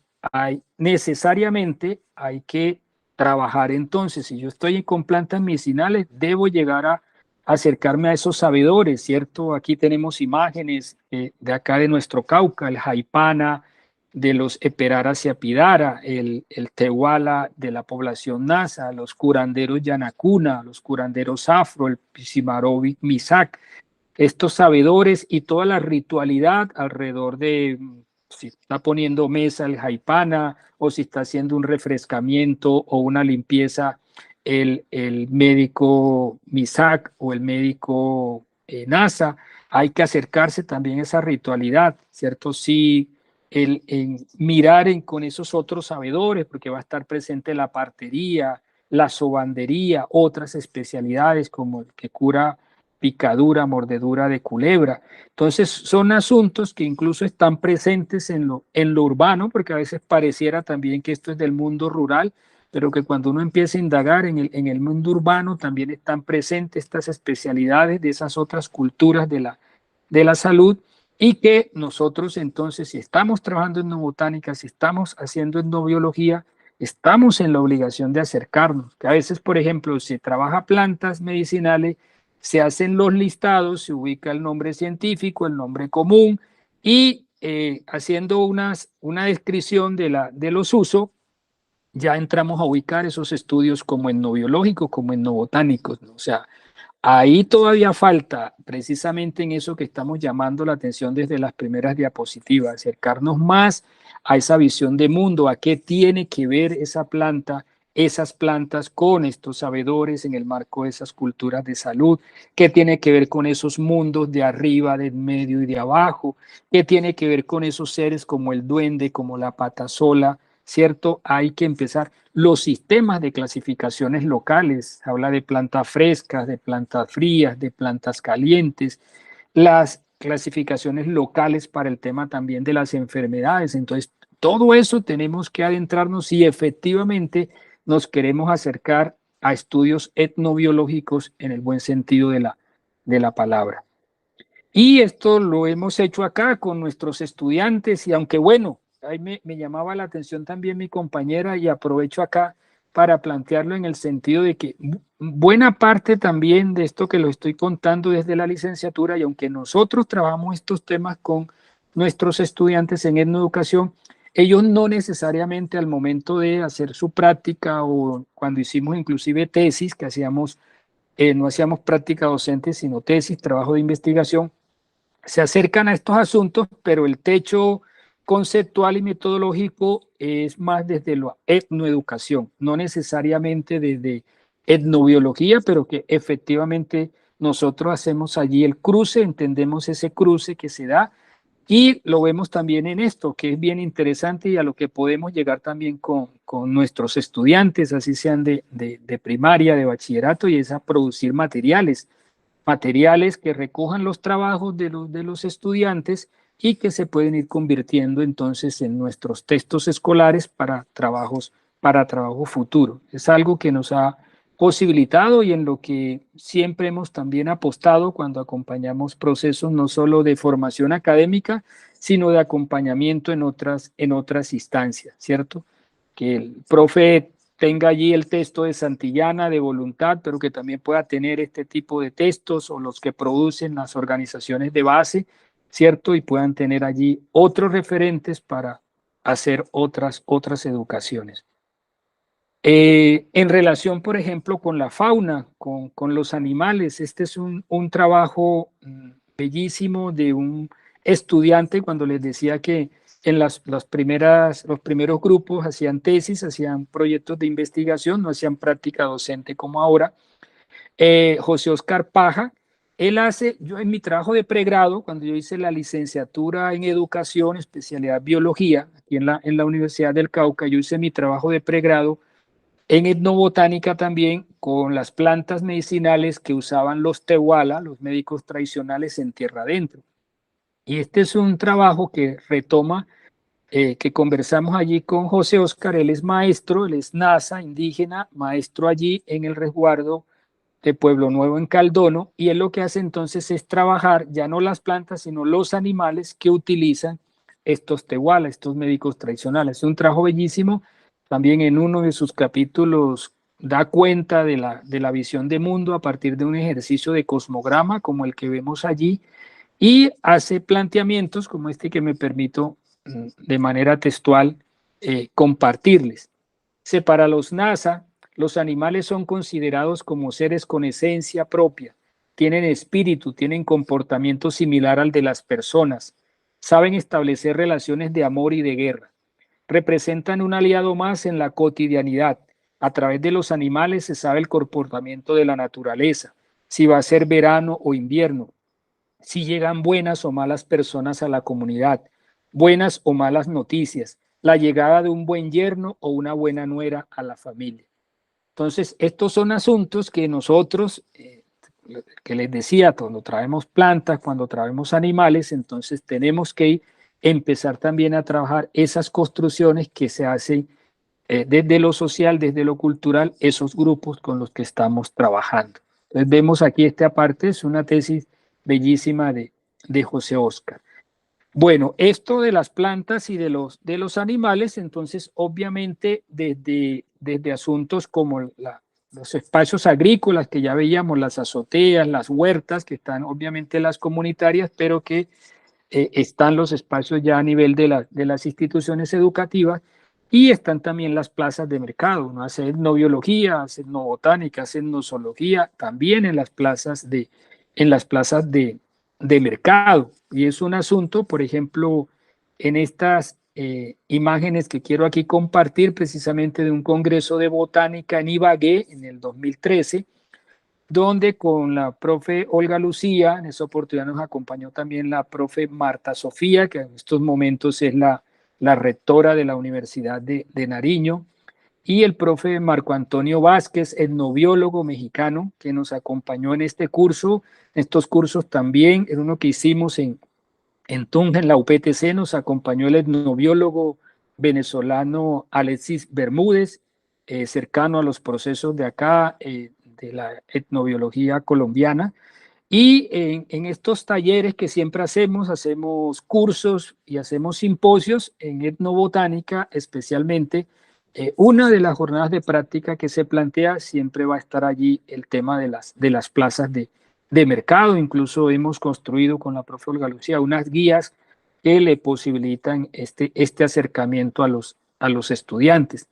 necesariamente hay que trabajar. Entonces, si yo estoy con plantas medicinales, debo llegar a acercarme a esos sabedores, ¿cierto? Aquí tenemos imágenes de acá de nuestro Cauca, el jaipana, de los Eperara Siapidara, el Tehuala de la población Nasa, los curanderos Yanacuna, los curanderos Afro, el Pisimarovi Misak, estos sabedores y toda la ritualidad alrededor de si está poniendo mesa el jaipana o si está haciendo un refrescamiento o una limpieza el médico Misak o el médico Nasa. Hay que acercarse también a esa ritualidad, ¿cierto? Sí, mirar con esos otros sabedores, porque va a estar presente la partería, la sobandería, otras especialidades como el que cura picadura, mordedura de culebra. Entonces son asuntos que incluso están presentes en lo urbano, porque a veces pareciera también que esto es del mundo rural, pero que cuando uno empieza a indagar en el mundo urbano también están presentes estas especialidades de esas otras culturas de la salud, y que nosotros entonces, si estamos trabajando en etnobotánica, si estamos haciendo etnobiología, estamos en la obligación de acercarnos. Que a veces, por ejemplo, se trabaja plantas medicinales, se hacen los listados, se ubica el nombre científico, el nombre común, y haciendo una descripción de los usos, ya entramos a ubicar esos estudios como etnobiológicos, como etnobotánicos, ¿no? O sea, ahí todavía falta, precisamente en eso que estamos llamando la atención desde las primeras diapositivas, acercarnos más a esa visión de mundo, a qué tiene que ver esa planta esas plantas con estos sabedores en el marco de esas culturas de salud, qué tiene que ver con esos mundos de arriba, de medio y de abajo, qué tiene que ver con esos seres como el duende, como la patasola, ¿cierto? Hay que empezar. Los sistemas de clasificaciones locales, habla de plantas frescas, de plantas frías, de plantas calientes, las clasificaciones locales para el tema también de las enfermedades. Entonces, todo eso tenemos que adentrarnos si efectivamente nos queremos acercar a estudios etnobiológicos en el buen sentido de la palabra. Y esto lo hemos hecho acá con nuestros estudiantes y aunque bueno, ahí me llamaba la atención también mi compañera y aprovecho acá para plantearlo en el sentido de que buena parte también de esto que lo estoy contando desde la licenciatura y aunque nosotros trabajamos estos temas con nuestros estudiantes en etnoeducación, ellos no necesariamente al momento de hacer su práctica o cuando hicimos inclusive tesis, que hacíamos, no hacíamos práctica docente, sino tesis, trabajo de investigación, se acercan a estos asuntos, pero el techo conceptual y metodológico es más desde la etnoeducación, no necesariamente desde etnobiología, pero que efectivamente nosotros hacemos allí el cruce, entendemos ese cruce que se da y lo vemos también en esto, que es bien interesante y a lo que podemos llegar también con nuestros estudiantes, así sean de primaria, de bachillerato, y es a producir materiales que recojan los trabajos de los estudiantes y que se pueden ir convirtiendo entonces en nuestros textos escolares para trabajo futuro. Es algo que nos ha posibilitado y en lo que siempre hemos también apostado cuando acompañamos procesos no solo de formación académica, sino de acompañamiento en otras instancias, ¿cierto? Que el profe tenga allí el texto de Santillana, de voluntad, pero que también pueda tener este tipo de textos o los que producen las organizaciones de base, ¿cierto? Y puedan tener allí otros referentes para hacer otras educaciones. En relación, por ejemplo, con la fauna, con los animales, este es un trabajo bellísimo de un estudiante cuando les decía que en los primeros grupos hacían tesis, hacían proyectos de investigación, no hacían práctica docente como ahora. José Oscar Paja, yo en mi trabajo de pregrado, cuando yo hice la licenciatura en educación, especialidad biología, aquí en la Universidad del Cauca, yo hice mi trabajo de pregrado en etnobotánica también con las plantas medicinales que usaban los tehuala, los médicos tradicionales en tierra adentro. Y este es un trabajo que retoma, que conversamos allí con José Oscar, él es maestro, él es NASA indígena, maestro allí en el resguardo de Pueblo Nuevo en Caldono, y él lo que hace entonces es trabajar ya no las plantas, sino los animales que utilizan estos tehuala, estos médicos tradicionales. Es un trabajo bellísimo, también en uno de sus capítulos da cuenta de la visión de mundo a partir de un ejercicio de cosmograma como el que vemos allí, y hace planteamientos como este que me permito de manera textual compartirles. Para los NASA, los animales son considerados como seres con esencia propia, tienen espíritu, tienen comportamiento similar al de las personas, saben establecer relaciones de amor y de guerra, representan un aliado más en la cotidianidad. A través de los animales se sabe el comportamiento de la naturaleza, si va a ser verano o invierno, si llegan buenas o malas personas a la comunidad, buenas o malas noticias, la llegada de un buen yerno o una buena nuera a la familia. Entonces, estos son asuntos que nosotros, que les decía, cuando traemos plantas, cuando traemos animales, entonces tenemos que empezar también a trabajar esas construcciones que se hacen desde lo social, desde lo cultural, esos grupos con los que estamos trabajando. Entonces, vemos aquí esta parte, es una tesis bellísima de José Oscar. Bueno, esto de las plantas y de los animales, entonces obviamente desde asuntos como los espacios agrícolas que ya veíamos, las azoteas, las huertas, que están obviamente las comunitarias, pero que están los espacios ya a nivel de las instituciones educativas y están también las plazas de mercado, ¿no? Hace etnobiología, hace etnobotánica, hace etnozoología, también en las plazas de mercado. Y es un asunto, por ejemplo, en estas imágenes que quiero aquí compartir precisamente de un congreso de botánica en Ibagué en el 2013, donde con la profe Olga Lucía, en esa oportunidad nos acompañó también la profe Marta Sofía, que en estos momentos es la rectora de la Universidad de Nariño, y el profe Marco Antonio Vázquez, etnobiólogo mexicano, que nos acompañó en este curso. Estos cursos también, en uno que hicimos en Tunja, en la UPTC, nos acompañó el etnobiólogo venezolano Alexis Bermúdez, cercano a los procesos de acá, de la etnobiología colombiana. Y en estos talleres que siempre hacemos cursos y hacemos simposios en etnobotánica, especialmente. Una de las jornadas de práctica que se plantea siempre va a estar allí el tema de las plazas de mercado. Incluso hemos construido con la profe Olga Lucía unas guías que le posibilitan este acercamiento a los estudiantes.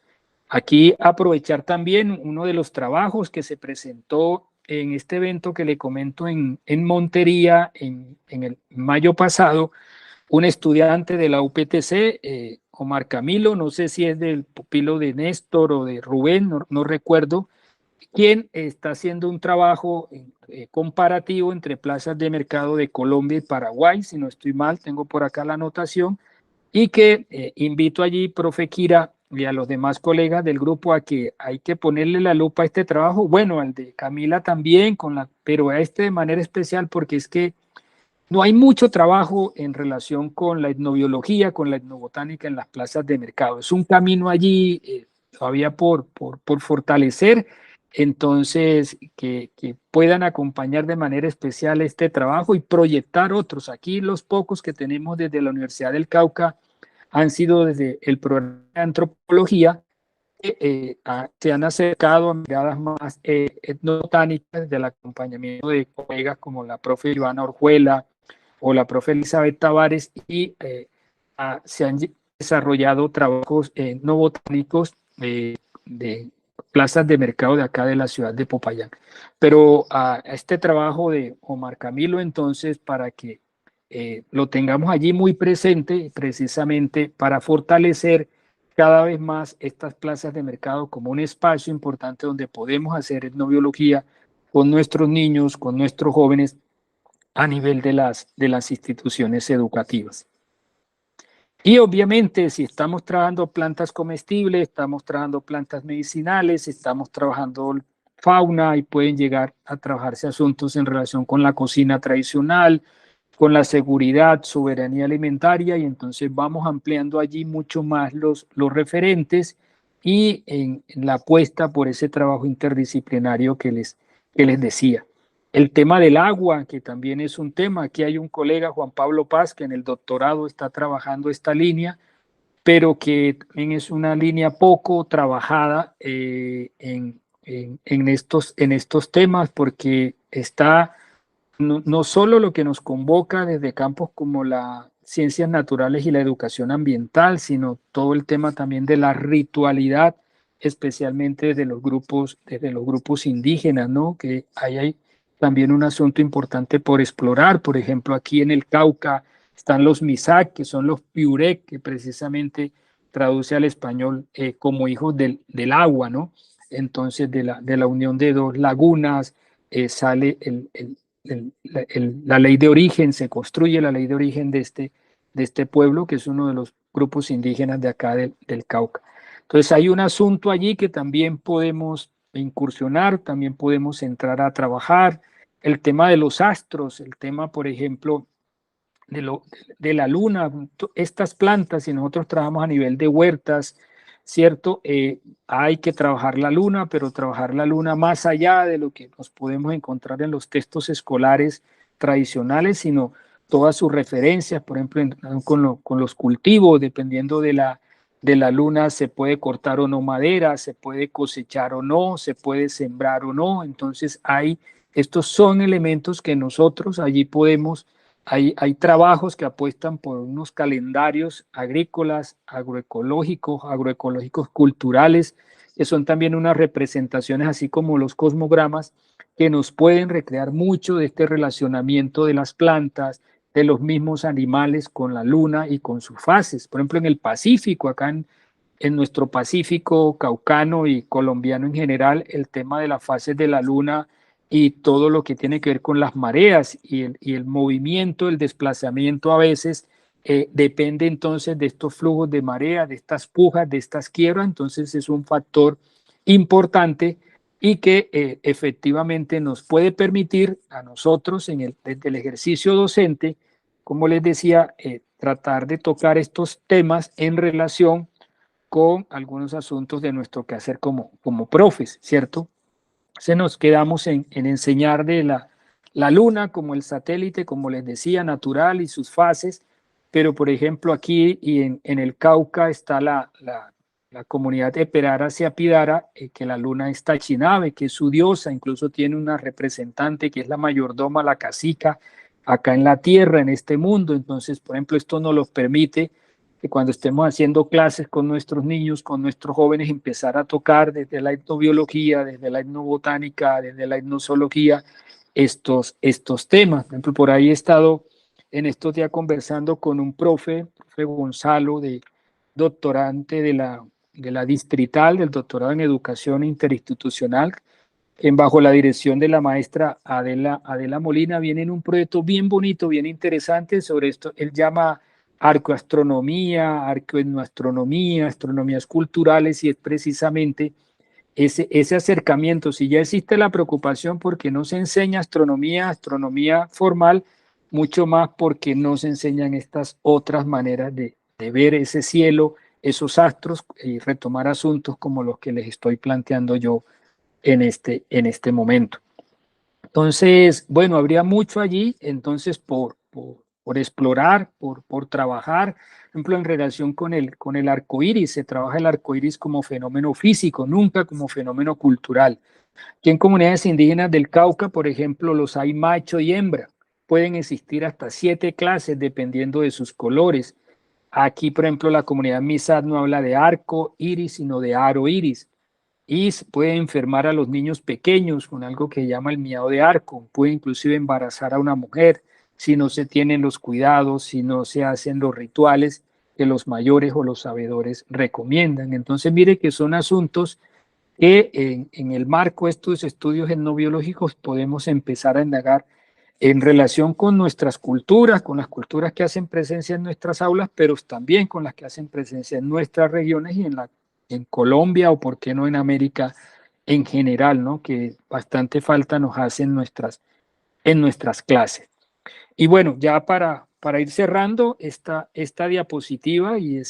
Aquí aprovechar también uno de los trabajos que se presentó en este evento que le comento en Montería en el mayo pasado. Un estudiante de la UPTC, Omar Camilo, no sé si es del pupilo de Néstor o de Rubén, no recuerdo, quien está haciendo un trabajo comparativo entre plazas de mercado de Colombia y Paraguay, si no estoy mal, tengo por acá la anotación, y que invito allí, profe Kira, y a los demás colegas del grupo a que hay que ponerle la lupa a este trabajo, bueno, al de Camila también, pero a este de manera especial porque es que no hay mucho trabajo en relación con la etnobiología, con la etnobotánica en las plazas de mercado. Es un camino allí todavía por fortalecer, entonces que puedan acompañar de manera especial este trabajo y proyectar otros. Aquí los pocos que tenemos desde la Universidad del Cauca han sido desde el programa de antropología, se han acercado a miradas más etnobotánicas del acompañamiento de colegas como la profe Ivana Orjuela o la profe Elizabeth Tavares y se han desarrollado trabajos no botánicos de plazas de mercado de acá de la ciudad de Popayán. Pero a este trabajo de Omar Camilo, entonces, para que lo tengamos allí muy presente, precisamente para fortalecer cada vez más estas plazas de mercado como un espacio importante donde podemos hacer etnobiología con nuestros niños, con nuestros jóvenes a nivel de las instituciones educativas. Y obviamente si estamos trabajando plantas comestibles, estamos trabajando plantas medicinales, estamos trabajando fauna y pueden llegar a trabajarse asuntos en relación con la cocina tradicional, con la seguridad, soberanía alimentaria, y entonces vamos ampliando allí mucho más los referentes y en la apuesta por ese trabajo interdisciplinario que les decía. El tema del agua, que también es un tema, aquí hay un colega, Juan Pablo Paz, que en el doctorado está trabajando esta línea, pero que también es una línea poco trabajada en estos temas, porque está no solo lo que nos convoca desde campos como las ciencias naturales y la educación ambiental, sino todo el tema también de la ritualidad, especialmente desde los grupos indígenas, ¿no? Que hay también un asunto importante por explorar. Por ejemplo, aquí en el Cauca están los Misak, que son los Piurec, que precisamente traduce al español como hijos del agua, ¿no? Entonces, de la unión de dos lagunas sale la ley de origen, se construye la ley de origen de este pueblo, que es uno de los grupos indígenas de acá del Cauca. Entonces hay un asunto allí que también podemos incursionar, también podemos entrar a trabajar. El tema de los astros, el tema, por ejemplo, de la luna, estas plantas, y nosotros trabajamos a nivel de huertas, ¿cierto? Hay que trabajar la luna, pero trabajar la luna más allá de lo que nos podemos encontrar en los textos escolares tradicionales, sino todas sus referencias, por ejemplo, con los cultivos, dependiendo de la luna, se puede cortar o no madera, se puede cosechar o no, se puede sembrar o no. Entonces, estos son elementos que nosotros allí podemos. Hay trabajos que apuestan por unos calendarios agrícolas, agroecológicos culturales, que son también unas representaciones, así como los cosmogramas, que nos pueden recrear mucho de este relacionamiento de las plantas, de los mismos animales con la luna y con sus fases. Por ejemplo, en el Pacífico, acá en nuestro Pacífico caucano y colombiano en general, el tema de las fases de la luna y todo lo que tiene que ver con las mareas y el movimiento, el desplazamiento a veces depende entonces de estos flujos de marea, de estas pujas, de estas quiebras, entonces es un factor importante y que efectivamente nos puede permitir a nosotros desde el ejercicio docente, como les decía, tratar de tocar estos temas en relación con algunos asuntos de nuestro quehacer como profes, ¿cierto? Se nos quedamos en enseñar de la luna como el satélite, como les decía, natural y sus fases, pero por ejemplo aquí y en el Cauca está la comunidad de Perara Siapidara, que la luna es Tachinave, que es su diosa, incluso tiene una representante que es la mayordoma, la cacica, acá en la tierra, en este mundo. Entonces, por ejemplo, esto nos lo permite que cuando estemos haciendo clases con nuestros niños, con nuestros jóvenes, empezar a tocar desde la etnobiología, desde la etnobotánica, desde la etnozoología, estos temas. Por ejemplo, por ahí he estado en estos días conversando con un profe Gonzalo, doctorante de la distrital, del doctorado en educación interinstitucional, bajo la dirección de la maestra Adela Molina, viene en un proyecto bien bonito, bien interesante sobre esto. Él llama arcoastronomía, arcoetnoastronomía, astronomías culturales, y es precisamente ese acercamiento. Si ya existe la preocupación porque no se enseña astronomía formal, mucho más porque no se enseñan estas otras maneras de ver ese cielo, esos astros, y retomar asuntos como los que les estoy planteando yo en este momento. Entonces, bueno, habría mucho allí, entonces, por explorar, por trabajar. Por ejemplo, en relación con el arco iris, se trabaja el arco iris como fenómeno físico, nunca como fenómeno cultural. Aquí en comunidades indígenas del Cauca, por ejemplo, los hay macho y hembra. Pueden existir hasta 7 clases dependiendo de sus colores. Aquí, por ejemplo, la comunidad Misad no habla de arco iris, sino de aro iris. Y puede enfermar a los niños pequeños con algo que llama el miado de arco. Puede inclusive embarazar a una mujer si no se tienen los cuidados, si no se hacen los rituales que los mayores o los sabedores recomiendan. Entonces, mire que son asuntos que en el marco de estos estudios etnobiológicos podemos empezar a indagar en relación con nuestras culturas, con las culturas que hacen presencia en nuestras aulas, pero también con las que hacen presencia en nuestras regiones y en Colombia, o por qué no en América en general, ¿no? Que bastante falta nos hacen en nuestras clases. Y bueno, ya para ir cerrando esta diapositiva, y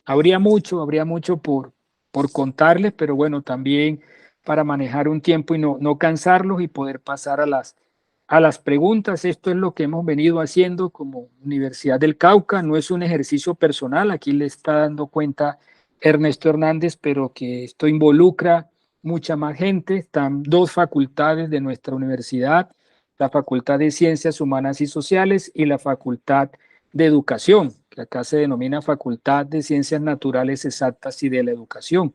habría mucho por contarles, pero bueno, también para manejar un tiempo y no cansarlos y poder pasar a las preguntas. Esto es lo que hemos venido haciendo como Universidad del Cauca. No es un ejercicio personal, aquí le está dando cuenta Ernesto Hernández, pero que esto involucra mucha más gente. Están 2 facultades de nuestra universidad: la Facultad de Ciencias Humanas y Sociales y la Facultad de Educación, que acá se denomina Facultad de Ciencias Naturales Exactas y de la Educación.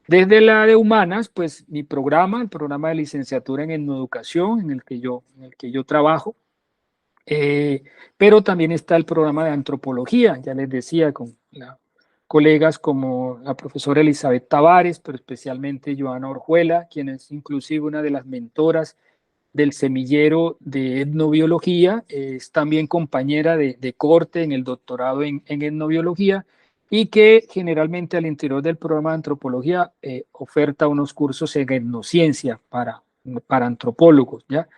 Desde la de Humanas, pues mi programa, el programa de licenciatura en Etnoeducación, en el que yo trabajo, pero también está el programa de Antropología, ya les decía, con colegas como la profesora Elizabeth Tavares, pero especialmente Joana Orjuela, quien es inclusive una de las mentoras del semillero de etnobiología, es también compañera de corte en el doctorado en etnobiología, y que generalmente al interior del programa de antropología oferta unos cursos en etnociencia para antropólogos, ¿ya?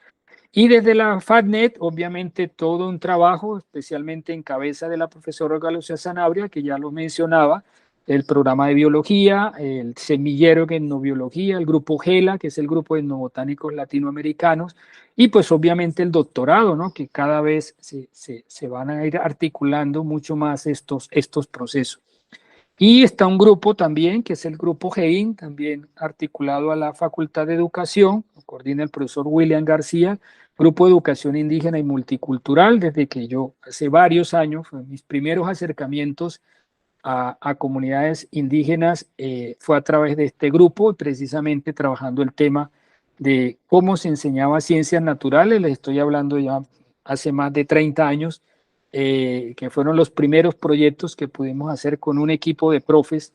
Y desde la FADNET, obviamente, todo un trabajo, especialmente en cabeza de la profesora Galocia Sanabria, que ya lo mencionaba, el programa de biología, el semillero en etnobiología, el grupo GELA, que es el grupo de etnobotánicos latinoamericanos, y pues obviamente el doctorado, ¿no? Que cada vez se van a ir articulando mucho más estos procesos. Y está un grupo también, que es el grupo GEIN, también articulado a la Facultad de Educación, lo coordina el profesor William García, Grupo de Educación Indígena y Multicultural, desde que yo hace varios años, mis primeros acercamientos a comunidades indígenas fue a través de este grupo, precisamente trabajando el tema de cómo se enseñaba ciencias naturales. Les estoy hablando ya hace más de 30 años, que fueron los primeros proyectos que pudimos hacer con un equipo de profes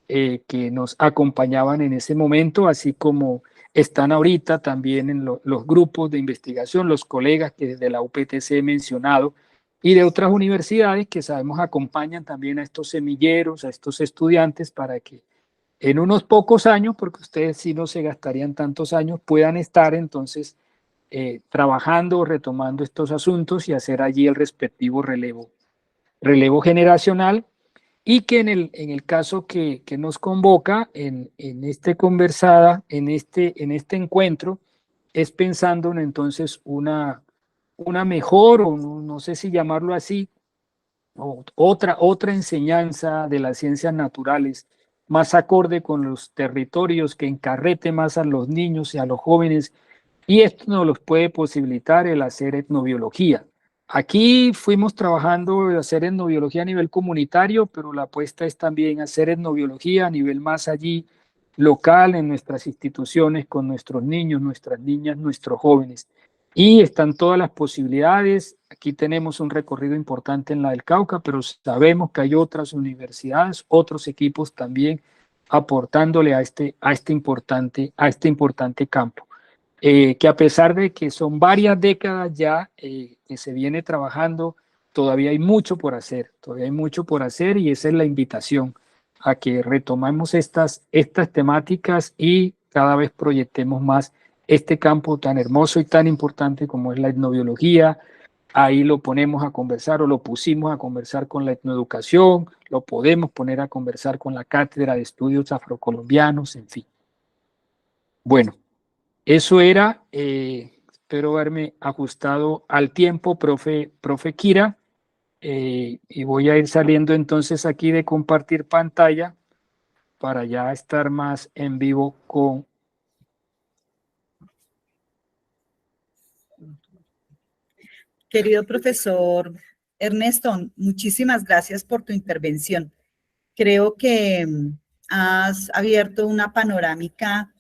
que nos acompañaban en ese momento, así como están ahorita también en los grupos de investigación, los colegas que desde la UPTC he mencionado y de otras universidades que sabemos acompañan también a estos semilleros, a estos estudiantes para que en unos pocos años, porque ustedes sí no se gastarían tantos años, puedan estar entonces trabajando o retomando estos asuntos y hacer allí el respectivo relevo generacional y que en el caso que nos convoca en este conversada, en este encuentro, es pensando en entonces una mejor, o no sé si llamarlo así, o otra enseñanza de las ciencias naturales, más acorde con los territorios, que encarrete más a los niños y a los jóvenes, y esto nos los puede posibilitar el hacer etnobiología. Aquí fuimos trabajando de hacer etnobiología a nivel comunitario, pero la apuesta es también hacer etnobiología a nivel más allí local en nuestras instituciones con nuestros niños, nuestras niñas, nuestros jóvenes. Y están todas las posibilidades. Aquí tenemos un recorrido importante en la del Cauca, pero sabemos que hay otras universidades, otros equipos también aportándole a este importante campo. Que a pesar de que son varias décadas ya que se viene trabajando, todavía hay mucho por hacer, todavía hay mucho por hacer y esa es la invitación a que retomemos estas temáticas y cada vez proyectemos más este campo tan hermoso y tan importante como es la etnobiología. Ahí lo ponemos a conversar o lo pusimos a conversar con la etnoeducación, lo podemos poner a conversar con la Cátedra de Estudios Afrocolombianos, en fin. Bueno. Eso era, espero haberme ajustado al tiempo, profe Kira, y voy a ir saliendo entonces aquí de compartir pantalla para ya estar más en vivo con... Querido profesor Ernesto, muchísimas gracias por tu intervención. Creo que has abierto una panorámica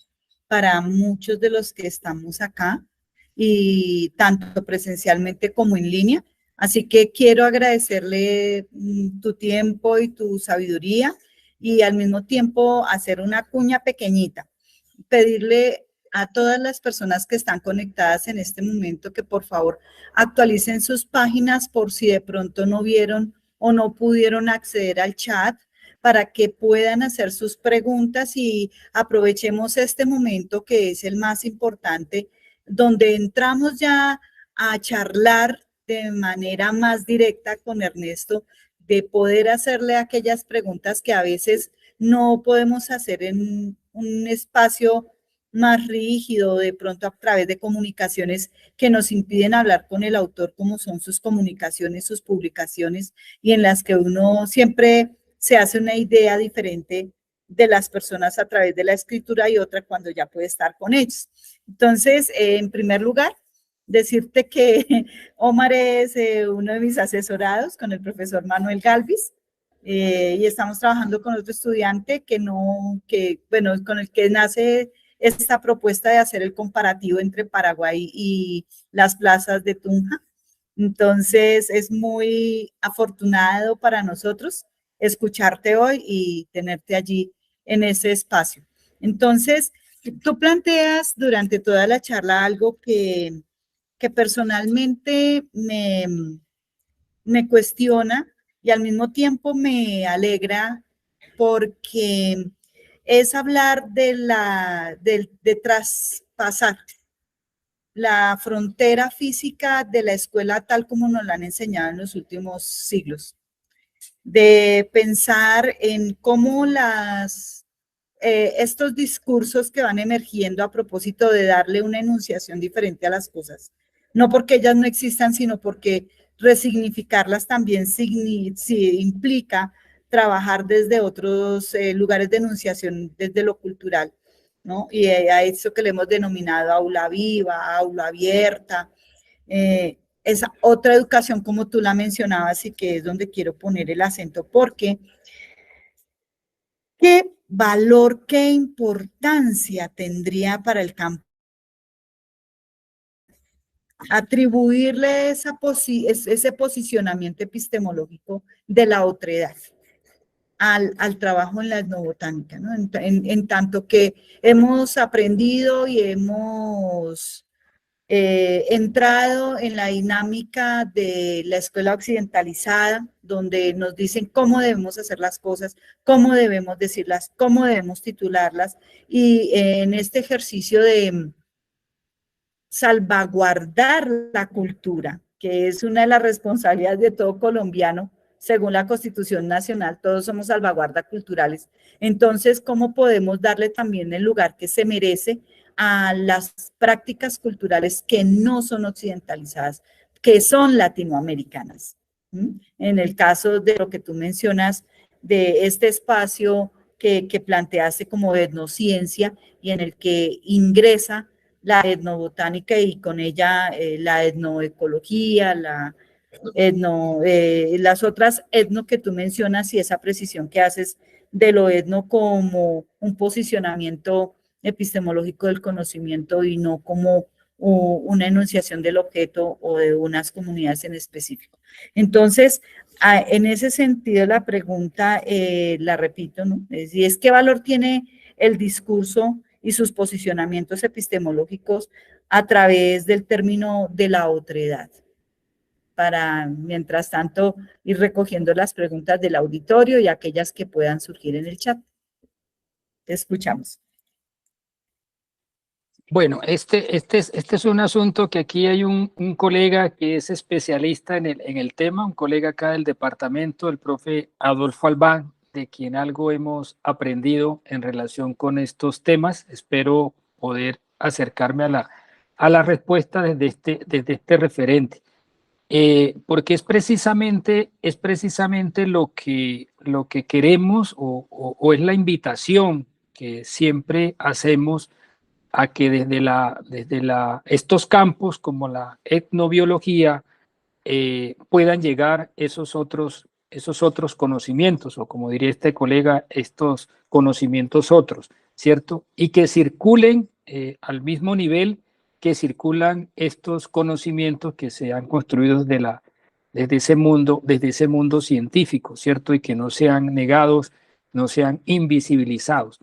para muchos de los que estamos acá y tanto presencialmente como en línea. Así que quiero agradecerle tu tiempo y tu sabiduría y al mismo tiempo hacer una cuña pequeñita, pedirle a todas las personas que están conectadas en este momento que por favor actualicen sus páginas por si de pronto no vieron o no pudieron acceder al chat para que puedan hacer sus preguntas y aprovechemos este momento que es el más importante, donde entramos ya a charlar de manera más directa con Ernesto, de poder hacerle aquellas preguntas que a veces no podemos hacer en un espacio más rígido, de pronto a través de comunicaciones que nos impiden hablar con el autor, como son sus comunicaciones, sus publicaciones, y en las que uno siempre se hace una idea diferente de las personas a través de la escritura y otra cuando ya puede estar con ellos. Entonces, en primer lugar, decirte que Omar es uno de mis asesorados con el profesor Manuel Galvis, y estamos trabajando con otro estudiante bueno, con el que nace esta propuesta de hacer el comparativo entre Paraguay y las plazas de Tunja. Entonces, es muy afortunado para nosotros escucharte hoy y tenerte allí en ese espacio. Entonces, tú planteas durante toda la charla algo que personalmente me cuestiona y al mismo tiempo me alegra porque es hablar de traspasar la frontera física de la escuela tal como nos la han enseñado en los últimos siglos, de pensar en cómo estos discursos que van emergiendo a propósito de darle una enunciación diferente a las cosas, no porque ellas no existan, sino porque resignificarlas también implica trabajar desde otros lugares de enunciación, desde lo cultural, ¿no? Y a eso que le hemos denominado aula viva, aula abierta, esa otra educación como tú la mencionabas y que es donde quiero poner el acento, porque ¿qué valor, qué importancia tendría para el campo atribuirle ese posicionamiento epistemológico de la otredad al trabajo en la etnobotánica, ¿no? En tanto que hemos aprendido y hemos entrado en la dinámica de la escuela occidentalizada, donde nos dicen cómo debemos hacer las cosas, cómo debemos decirlas, cómo debemos titularlas, y en este ejercicio de salvaguardar la cultura, que es una de las responsabilidades de todo colombiano, según la Constitución Nacional, todos somos salvaguardas culturales. Entonces, ¿cómo podemos darle también el lugar que se merece a las prácticas culturales que no son occidentalizadas, que son latinoamericanas? En el caso de lo que tú mencionas, de este espacio que planteaste como etnociencia y en el que ingresa la etnobotánica y con ella la etnoecología, las otras etno que tú mencionas y esa precisión que haces de lo etno como un posicionamiento epistemológico del conocimiento y no como una enunciación del objeto o de unas comunidades en específico. Entonces, en ese sentido, la pregunta, la repito, ¿no? Es qué valor tiene el discurso y sus posicionamientos epistemológicos a través del término de la otredad. Para, mientras tanto, ir recogiendo las preguntas del auditorio y aquellas que puedan surgir en el chat. Te escuchamos. Bueno, este es un asunto que aquí hay un colega que es especialista en el tema, un colega acá del departamento, el profe Adolfo Albán, de quien algo hemos aprendido en relación con estos temas. Espero poder acercarme a la respuesta desde este referente. Porque es precisamente lo que queremos o es la invitación que siempre hacemos a que estos campos como la etnobiología puedan llegar esos otros conocimientos, o como diría este colega, estos conocimientos otros, ¿cierto? Y que circulen al mismo nivel que circulan estos conocimientos que se han construido desde ese mundo científico, ¿cierto? Y que no sean negados, no sean invisibilizados.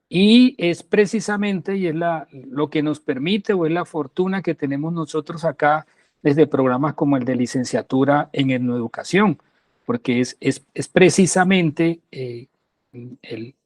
Y es precisamente, y es lo que nos permite, o es la fortuna que tenemos nosotros acá desde programas como el de licenciatura en etnoeducación, porque es precisamente el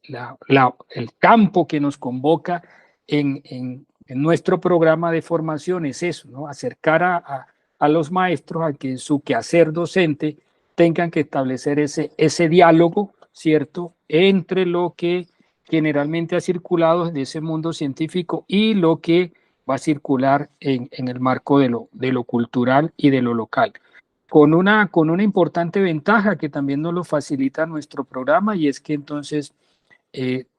campo que nos convoca en nuestro programa de formación, es eso, ¿no? Acercar a los maestros a que en su quehacer docente tengan que establecer ese diálogo, ¿cierto?, entre lo que generalmente ha circulado desde ese mundo científico y lo que va a circular en el marco de lo cultural y de lo local. Con una importante ventaja que también nos lo facilita nuestro programa, y es que entonces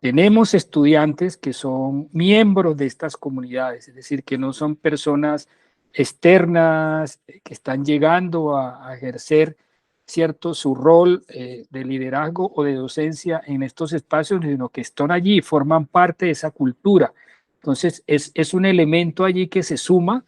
tenemos estudiantes que son miembros de estas comunidades, es decir, que no son personas externas que están llegando a ejercer, ¿cierto?, su rol de liderazgo o de docencia en estos espacios, sino que están allí y forman parte de esa cultura. Entonces, es un elemento allí que se suma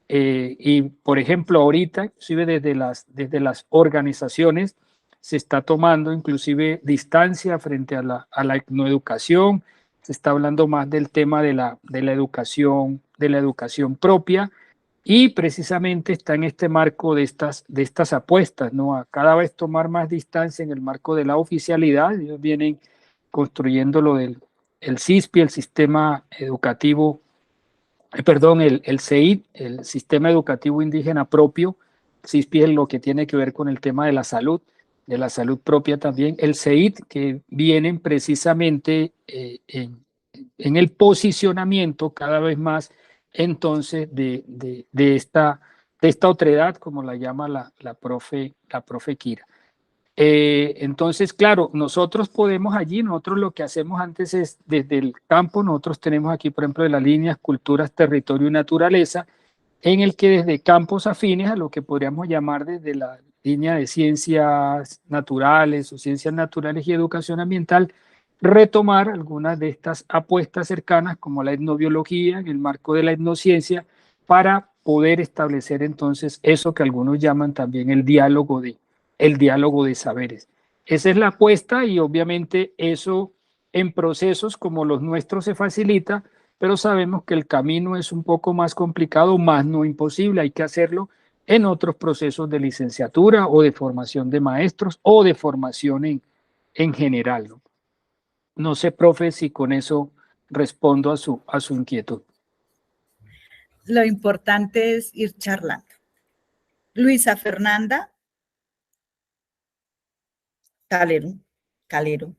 y, por ejemplo, ahorita, inclusive desde las organizaciones, se está tomando inclusive distancia frente a la etnoeducación, se está hablando más del tema de la educación propia, y precisamente está en este marco de estas apuestas, ¿no? A cada vez tomar más distancia en el marco de la oficialidad. Ellos vienen construyendo lo del SISPI, el Sistema Educativo, el CEID, el Sistema Educativo Indígena Propio. El SISPI es lo que tiene que ver con el tema de la salud propia también. El CEID, que vienen precisamente en el posicionamiento cada vez más entonces de esta otredad, como la llama la profe Kira. Entonces, claro, nosotros lo que hacemos antes es, desde el campo, nosotros tenemos aquí, por ejemplo, de las líneas culturas, territorio y naturaleza, en el que desde campos afines a lo que podríamos llamar desde la línea de ciencias naturales o ciencias naturales y educación ambiental, retomar algunas de estas apuestas cercanas como la etnobiología en el marco de la etnociencia para poder establecer entonces eso que algunos llaman también el diálogo de saberes. Esa es la apuesta y obviamente eso en procesos como los nuestros se facilita, pero sabemos que el camino es un poco más complicado, más no imposible, hay que hacerlo en otros procesos de licenciatura o de formación de maestros o de formación en general, ¿no? No sé, profe, si con eso respondo a su inquietud. Lo importante es ir charlando. Luisa Fernanda Calero, Calero,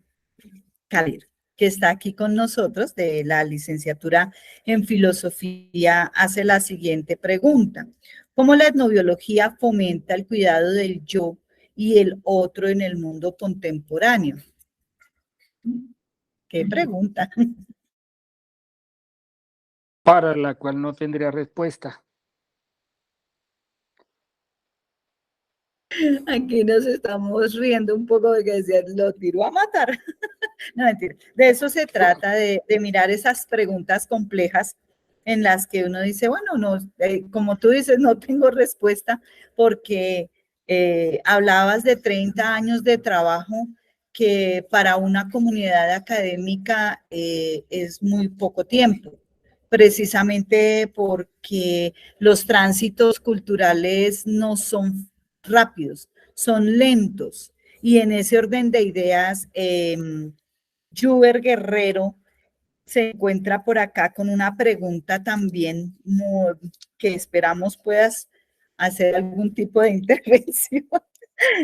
Calero, que está aquí con nosotros de la licenciatura en filosofía, hace la siguiente pregunta. ¿Cómo la etnobiología fomenta el cuidado del yo y el otro en el mundo contemporáneo? ¿Qué pregunta? Para la cual no tendría respuesta. Aquí nos estamos riendo un poco de que decía, lo tiró a matar. No, mentira. De eso se trata, de mirar esas preguntas complejas en las que uno dice, bueno, no, como tú dices, no tengo respuesta porque hablabas de 30 años de trabajo que para una comunidad académica es muy poco tiempo, precisamente porque los tránsitos culturales no son rápidos, son lentos. Y en ese orden de ideas, Juber Guerrero se encuentra por acá con una pregunta también que esperamos puedas hacer algún tipo de intervención.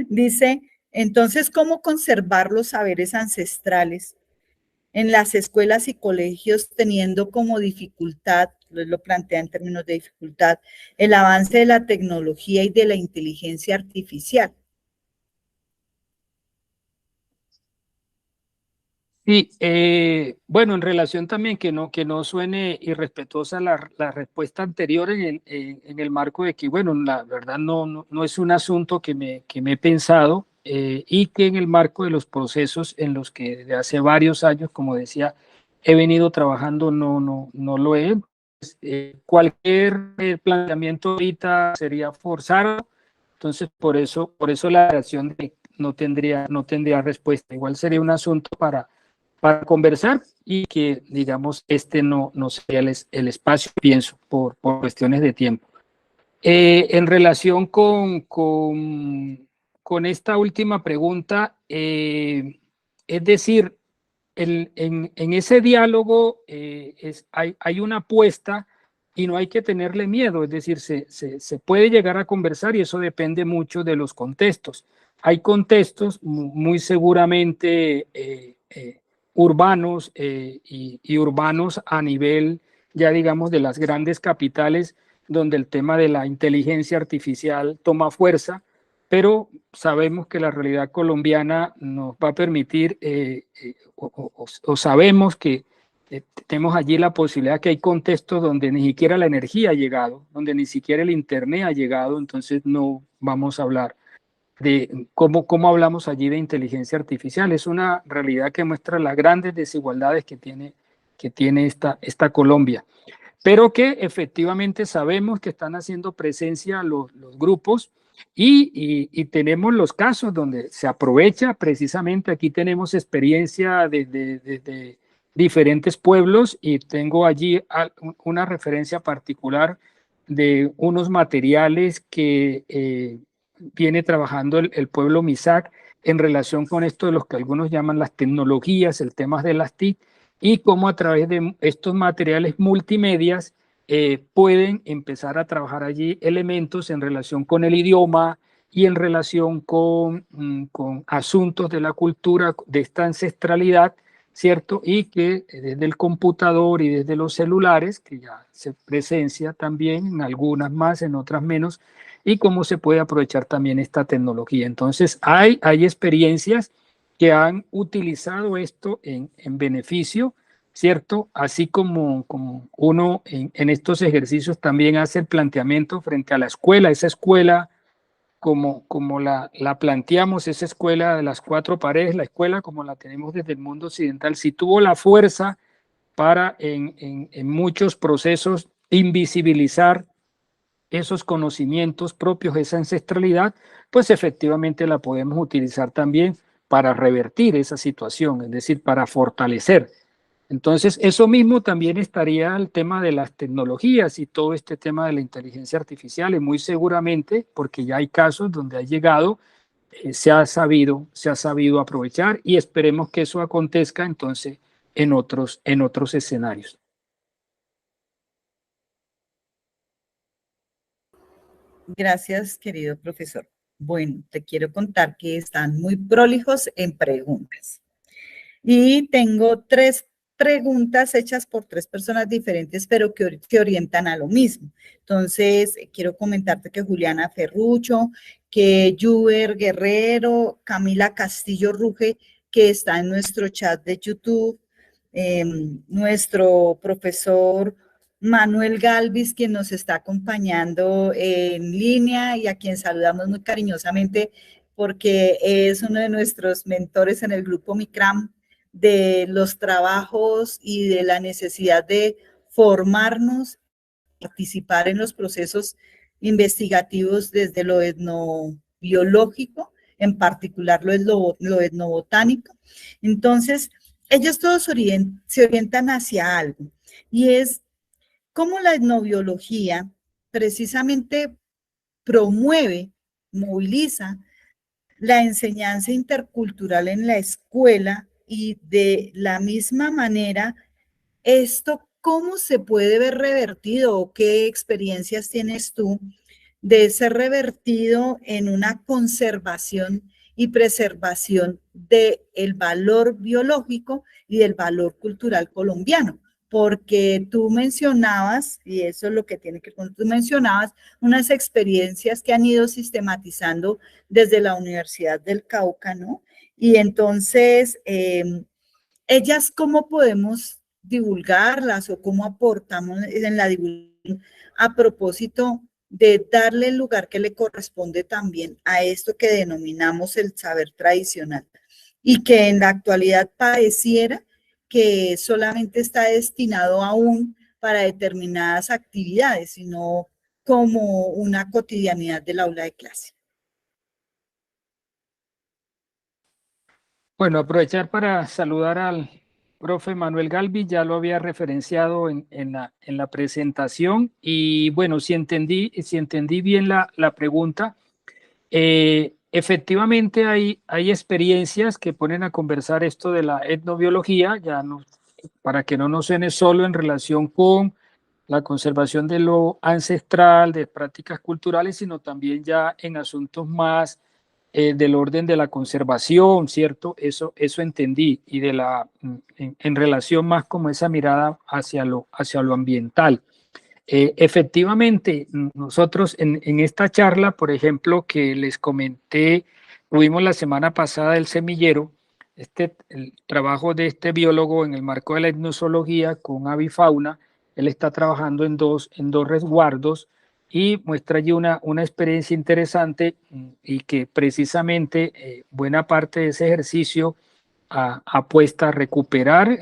Dice, entonces, ¿cómo conservar los saberes ancestrales en las escuelas y colegios teniendo como dificultad, lo plantea en términos de dificultad, el avance de la tecnología y de la inteligencia artificial? Sí, bueno, en relación también que no suene irrespetuosa la respuesta anterior en el marco de que, bueno, la verdad no es un asunto que me he pensado y que en el marco de los procesos en los que desde hace varios años, como decía, he venido trabajando, no lo he. Cualquier planteamiento ahorita sería forzado, entonces por eso la reacción de no tendría respuesta. Igual sería un asunto para conversar y que, digamos, no sea el espacio, pienso, por cuestiones de tiempo. En relación con esta última pregunta, es decir, en ese diálogo hay una apuesta y no hay que tenerle miedo, es decir, se puede llegar a conversar y eso depende mucho de los contextos. Hay contextos muy seguramente urbanos y urbanos a nivel, ya digamos, de las grandes capitales, donde el tema de la inteligencia artificial toma fuerza, pero sabemos que la realidad colombiana nos va a permitir, o sabemos que tenemos allí la posibilidad que hay contextos donde ni siquiera la energía ha llegado, donde ni siquiera el Internet ha llegado, entonces no vamos a hablar de cómo hablamos allí de inteligencia artificial. Es una realidad que muestra las grandes desigualdades que tiene esta Colombia, pero que efectivamente sabemos que están haciendo presencia los grupos y tenemos los casos donde se aprovecha precisamente. Aquí tenemos experiencia de diferentes pueblos y tengo allí una referencia particular de unos materiales que viene trabajando el pueblo Misak en relación con esto de los que algunos llaman las tecnologías, el tema de las TIC, y cómo a través de estos materiales multimedias pueden empezar a trabajar allí elementos en relación con el idioma y en relación con asuntos de la cultura, de esta ancestralidad, ¿cierto? Y que desde el computador y desde los celulares, que ya se presencia también en algunas más, en otras menos, y cómo se puede aprovechar también esta tecnología. Entonces, hay experiencias que han utilizado esto en beneficio, ¿cierto? Así como uno en estos ejercicios también hace el planteamiento frente a la escuela, esa escuela como la planteamos, esa escuela de las cuatro paredes, la escuela como la tenemos desde el mundo occidental, si tuvo la fuerza para en muchos procesos invisibilizar esos conocimientos propios, esa ancestralidad, pues efectivamente la podemos utilizar también para revertir esa situación, es decir, para fortalecer. Entonces, eso mismo también estaría el tema de las tecnologías y todo este tema de la inteligencia artificial, y muy seguramente, porque ya hay casos donde ha llegado, se ha sabido aprovechar, y esperemos que eso acontezca entonces en otros escenarios. Gracias, querido profesor. Bueno, te quiero contar que están muy prolijos en preguntas. Y tengo 3 preguntas hechas por 3 personas diferentes, pero que orientan a lo mismo. Entonces, quiero comentarte que Juliana Ferrucho, que Juber Guerrero, Camila Castillo Ruge, que está en nuestro chat de YouTube, nuestro profesor Manuel Galvis, quien nos está acompañando en línea y a quien saludamos muy cariñosamente porque es uno de nuestros mentores en el grupo MICRAM, de los trabajos y de la necesidad de formarnos, participar en los procesos investigativos desde lo etnobiológico, en particular lo etnobotánico. Entonces, ellos todos se orientan hacia algo, y es cómo la etnobiología precisamente promueve, moviliza la enseñanza intercultural en la escuela, y de la misma manera, esto cómo se puede ver revertido o qué experiencias tienes tú de ser revertido en una conservación y preservación del valor biológico y del valor cultural colombiano. Porque tú mencionabas, y eso es lo que tiene que ver con, tú mencionabas unas experiencias que han ido sistematizando desde la Universidad del Cauca, ¿no? Y entonces, ellas, ¿cómo podemos divulgarlas o cómo aportamos en la divulgación a propósito de darle el lugar que le corresponde también a esto que denominamos el saber tradicional, y que en la actualidad pareciera que solamente está destinado aún para determinadas actividades, sino como una cotidianidad del aula de clase? Bueno, aprovechar para saludar al profe Manuel Galvi, ya lo había referenciado en la presentación, y bueno, si entendí bien la pregunta, efectivamente hay experiencias que ponen a conversar esto de la etnobiología, ya no, para que no nos suene solo en relación con la conservación de lo ancestral, de prácticas culturales, sino también ya en asuntos más del orden de la conservación, ¿cierto? Eso entendí, y de en relación más como esa mirada hacia lo ambiental. Efectivamente, nosotros en esta charla, por ejemplo, que les comenté, tuvimos la semana pasada el semillero, el trabajo de este biólogo en el marco de la etnozoología con avifauna. Él está trabajando en dos resguardos y muestra allí una experiencia interesante, y que precisamente buena parte de ese ejercicio apuesta a recuperar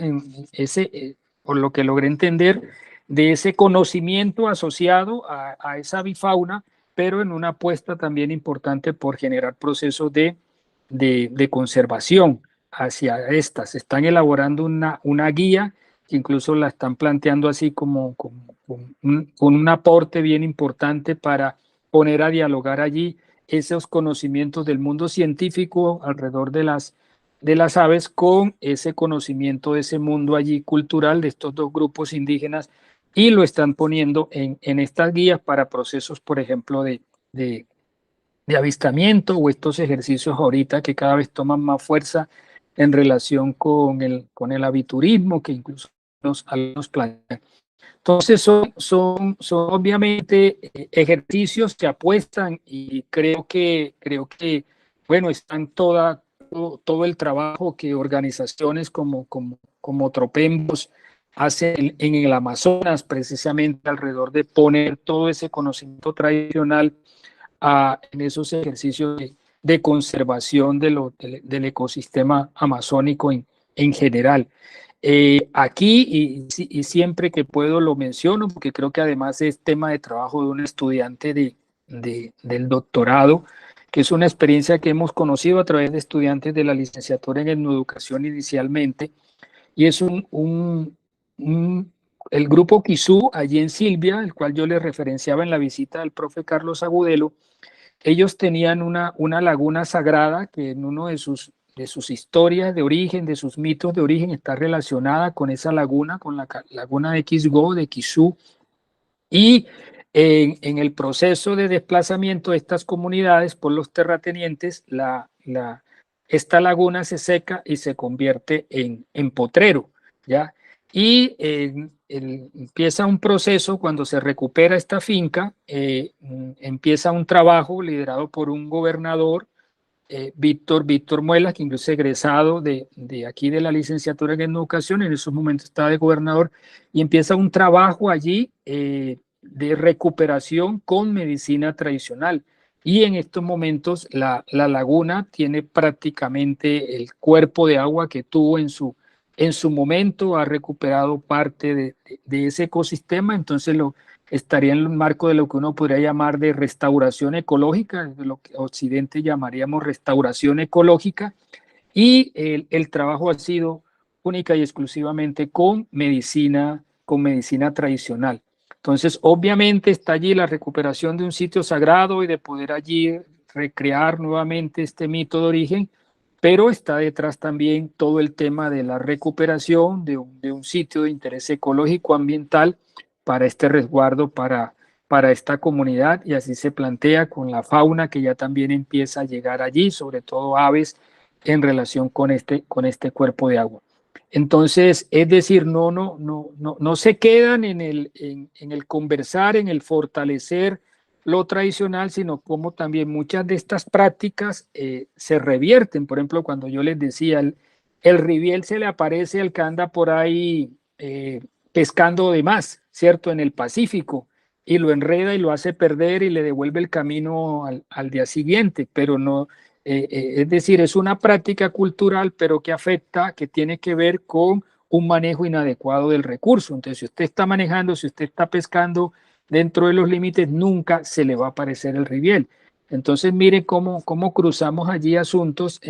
por lo que logré entender, de ese conocimiento asociado a esa avifauna, pero en una apuesta también importante por generar procesos de conservación hacia estas. Están elaborando una guía que incluso la están planteando así con un aporte bien importante para poner a dialogar allí esos conocimientos del mundo científico alrededor de las aves con ese conocimiento de ese mundo allí cultural de estos dos grupos indígenas, y lo están poniendo en estas guías para procesos, por ejemplo, de avistamiento, o estos ejercicios ahorita que cada vez toman más fuerza en relación con el aviturismo, que incluso algunos plantean. Entonces son obviamente ejercicios que apuestan, y creo que bueno, están todo el trabajo que organizaciones como Tropembos hacen en el Amazonas, precisamente alrededor de poner todo ese conocimiento tradicional en esos ejercicios de conservación del ecosistema amazónico en general. Aquí y siempre que puedo lo menciono porque creo que además es tema de trabajo de un estudiante del doctorado, que es una experiencia que hemos conocido a través de estudiantes de la licenciatura en etnoeducación inicialmente, y es el grupo Kizú allí en Silvia, el cual yo les referenciaba en la visita del profe Carlos Agudelo. Ellos tenían una laguna sagrada que en uno de sus historias de origen, de sus mitos de origen, está relacionada con esa laguna, con la laguna de Quisgó, de Quizú, y en el proceso de desplazamiento de estas comunidades por los terratenientes, esta laguna se seca y se convierte en potrero, ¿ya? Y empieza un proceso cuando se recupera esta finca, empieza un trabajo liderado por un gobernador, Víctor Muelas, que incluso es egresado de aquí de la licenciatura en educación, en esos momentos estaba de gobernador, y empieza un trabajo allí de recuperación con medicina tradicional. Y en estos momentos la laguna tiene prácticamente el cuerpo de agua que tuvo en su momento, ha recuperado parte de ese ecosistema, entonces estaría en el marco de lo que uno podría llamar de restauración ecológica, de lo que Occidente llamaríamos restauración ecológica, y el trabajo ha sido única y exclusivamente con medicina tradicional. Entonces, obviamente está allí la recuperación de un sitio sagrado y de poder allí recrear nuevamente este mito de origen, pero está detrás también todo el tema de la recuperación de un sitio de interés ecológico ambiental para este resguardo, para esta comunidad, y así se plantea con la fauna que ya también empieza a llegar allí, sobre todo aves en relación con este cuerpo de agua. Entonces, es decir, no se quedan en el conversar, en el fortalecer lo tradicional, sino como también muchas de estas prácticas se revierten. Por ejemplo, cuando yo les decía, el ribiel se le aparece al que anda por ahí pescando de más, ¿cierto? En el Pacífico, y lo enreda y lo hace perder y le devuelve el camino al día siguiente, pero no, es decir, es una práctica cultural, pero que afecta, que tiene que ver con un manejo inadecuado del recurso. Entonces, si usted está manejando, si usted está pescando dentro de los límites, nunca se le va a aparecer el ribiel. Entonces, mire cómo cruzamos allí asuntos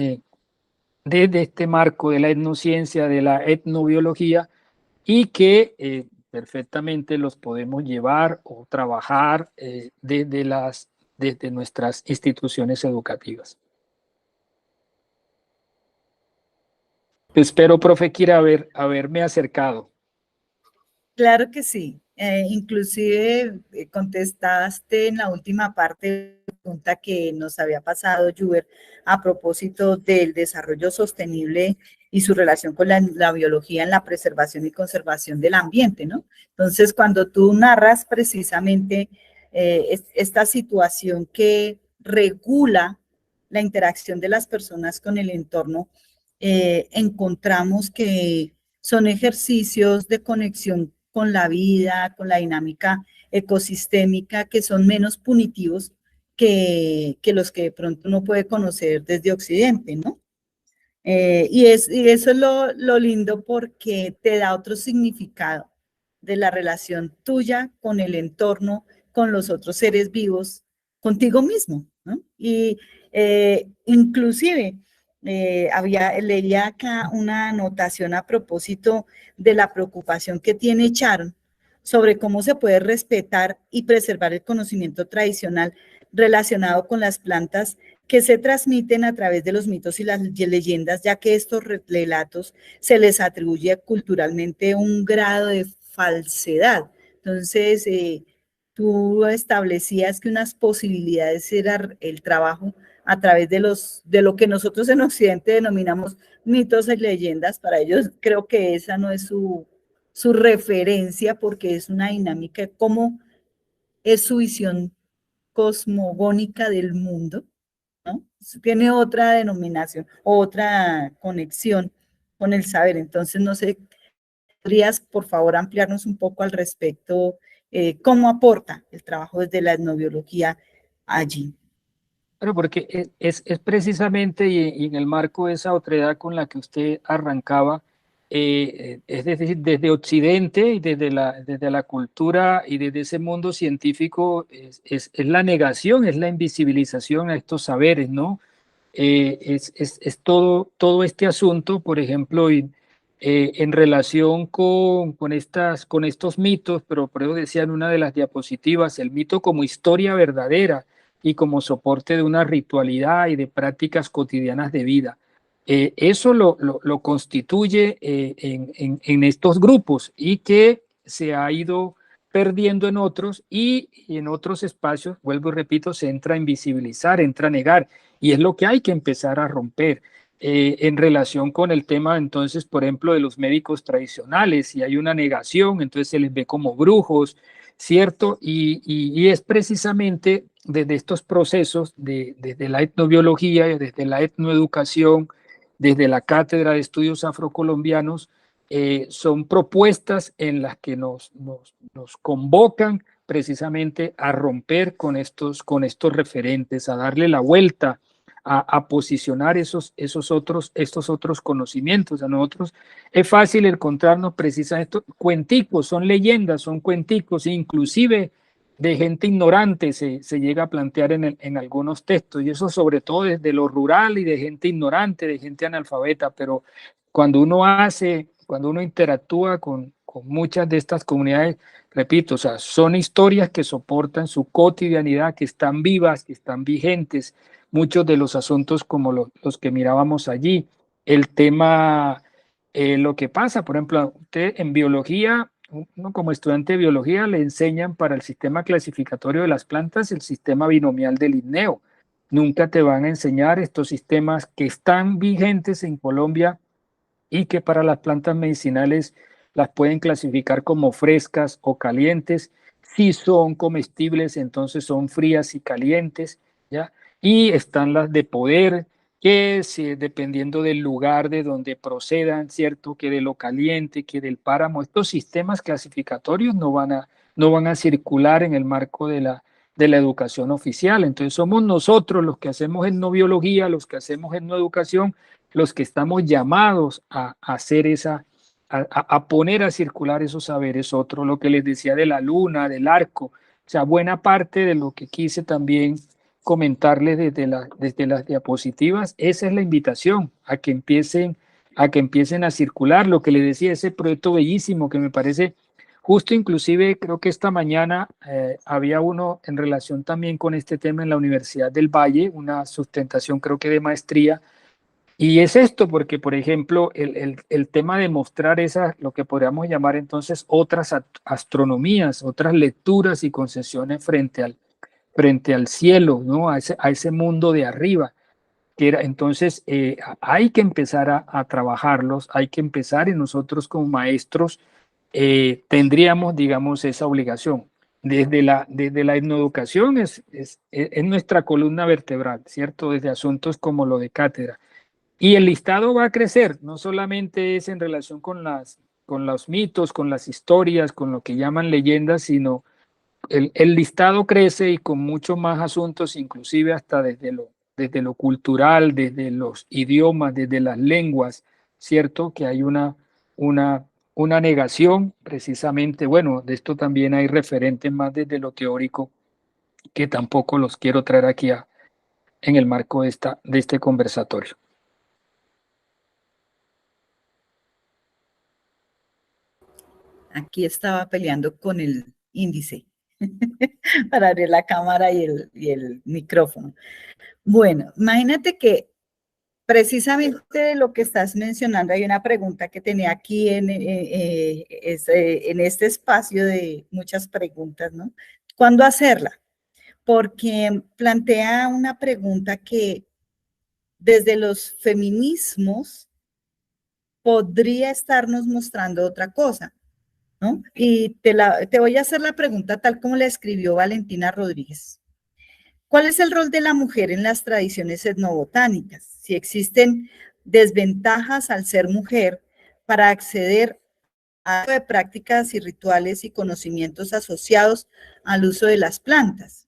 desde este marco de la etnociencia, de la etnobiología, y que perfectamente los podemos llevar o trabajar desde nuestras instituciones educativas. Espero, profe, Kira, haberme acercado. Claro que sí. Inclusive contestaste en la última parte de la pregunta que nos había pasado, Juber, a propósito del desarrollo sostenible y su relación con la biología en la preservación y conservación del ambiente, ¿no? Entonces, cuando tú narras precisamente esta situación que regula la interacción de las personas con el entorno, encontramos que son ejercicios de conexión con la vida, con la dinámica ecosistémica, que son menos punitivos que los que de pronto uno puede conocer desde Occidente, ¿no? Y eso es lo lindo porque te da otro significado de la relación tuya con el entorno, con los otros seres vivos, contigo mismo, ¿no? Y inclusive leía acá una anotación a propósito de la preocupación que tiene Sharon sobre cómo se puede respetar y preservar el conocimiento tradicional relacionado con las plantas que se transmiten a través de los mitos y las leyendas, ya que estos relatos se les atribuye culturalmente un grado de falsedad. Entonces, tú establecías que unas posibilidades era el trabajo a través de lo que nosotros en Occidente denominamos mitos y leyendas. Para ellos creo que esa no es su referencia, porque es una dinámica de cómo es su visión cosmogónica del mundo, ¿no? Tiene otra denominación, otra conexión con el saber. Entonces, no sé, ¿podrías, por favor, ampliarnos un poco al respecto? ¿Cómo aporta el trabajo desde la etnobiología allí? Bueno, porque es precisamente y en el marco de esa otredad con la que usted arrancaba, es decir, desde Occidente y desde la cultura y desde ese mundo científico, es la negación, es la invisibilización a estos saberes, ¿no? Es todo este asunto, por ejemplo, en relación con estos mitos, pero por eso decía en una de las diapositivas, el mito como historia verdadera y como soporte de una ritualidad y de prácticas cotidianas de vida. Eso lo constituye en estos grupos y que se ha ido perdiendo en otros y en otros espacios, vuelvo y repito, se entra a invisibilizar, entra a negar. Y es lo que hay que empezar a romper en relación con el tema, entonces, por ejemplo, de los médicos tradicionales. Si hay una negación, entonces se les ve como brujos, ¿cierto? Y es precisamente desde estos procesos, desde la etnobiología, desde la etnoeducación, desde la Cátedra de Estudios Afrocolombianos, son propuestas en las que nos convocan precisamente a romper con estos referentes, a darle la vuelta, a posicionar estos otros conocimientos. A nosotros es fácil encontrarnos precisamente cuenticos, son leyendas, son cuenticos, inclusive de gente ignorante se llega a plantear en algunos textos, y eso sobre todo desde lo rural y de gente ignorante, de gente analfabeta, pero cuando uno interactúa con muchas de estas comunidades, repito, o sea, son historias que soportan su cotidianidad, que están vivas, que están vigentes, muchos de los asuntos como los que mirábamos allí, el tema, lo que pasa, por ejemplo, usted en biología, uno como estudiante de biología le enseñan para el sistema clasificatorio de las plantas el sistema binomial de Linneo. Nunca te van a enseñar estos sistemas que están vigentes en Colombia y que para las plantas medicinales las pueden clasificar como frescas o calientes. Si son comestibles, entonces son frías y calientes, ¿ya? Y están las de poder, que si, dependiendo del lugar de donde procedan, ¿cierto? Que de lo caliente, que del páramo, estos sistemas clasificatorios no van a circular en el marco de la educación oficial. Entonces somos nosotros los que hacemos etnobiología, los que hacemos etnoeducación, los que estamos llamados a hacer a poner a circular esos saberes. Otro, lo que les decía de la luna, del arco, o sea, buena parte de lo que quise también comentarles desde las diapositivas, esa es la invitación a que empiecen a circular. Lo que les decía, ese proyecto bellísimo que me parece justo, inclusive creo que esta mañana había uno en relación también con este tema en la Universidad del Valle, una sustentación creo que de maestría. Y es esto, porque, por ejemplo, el tema de mostrar lo que podríamos llamar entonces otras astronomías, otras lecturas y concesiones frente al cielo, ¿no? A ese mundo de arriba. Entonces, hay que empezar a trabajarlos, hay que empezar, y nosotros como maestros tendríamos, digamos, esa obligación. Desde la etnoeducación es nuestra columna vertebral, ¿cierto? Desde asuntos como lo de cátedra. Y el listado va a crecer, no solamente es en relación con los mitos, con las historias, con lo que llaman leyendas, sino el listado crece y con muchos más asuntos, inclusive hasta desde lo cultural, desde los idiomas, desde las lenguas, ¿cierto? Que hay una, una negación precisamente, bueno, de esto también hay referentes más desde lo teórico que tampoco los quiero traer aquí en el marco de este conversatorio. Aquí estaba peleando con el índice para abrir la cámara y el micrófono. Bueno, imagínate que precisamente de lo que estás mencionando, hay una pregunta que tenía aquí en este espacio de muchas preguntas, ¿no? ¿Cuándo hacerla? Porque plantea una pregunta que desde los feminismos podría estarnos mostrando otra cosa, ¿no? Y te voy a hacer la pregunta tal como la escribió Valentina Rodríguez. ¿Cuál es el rol de la mujer en las tradiciones etnobotánicas? Si existen desventajas al ser mujer para acceder a prácticas y rituales y conocimientos asociados al uso de las plantas.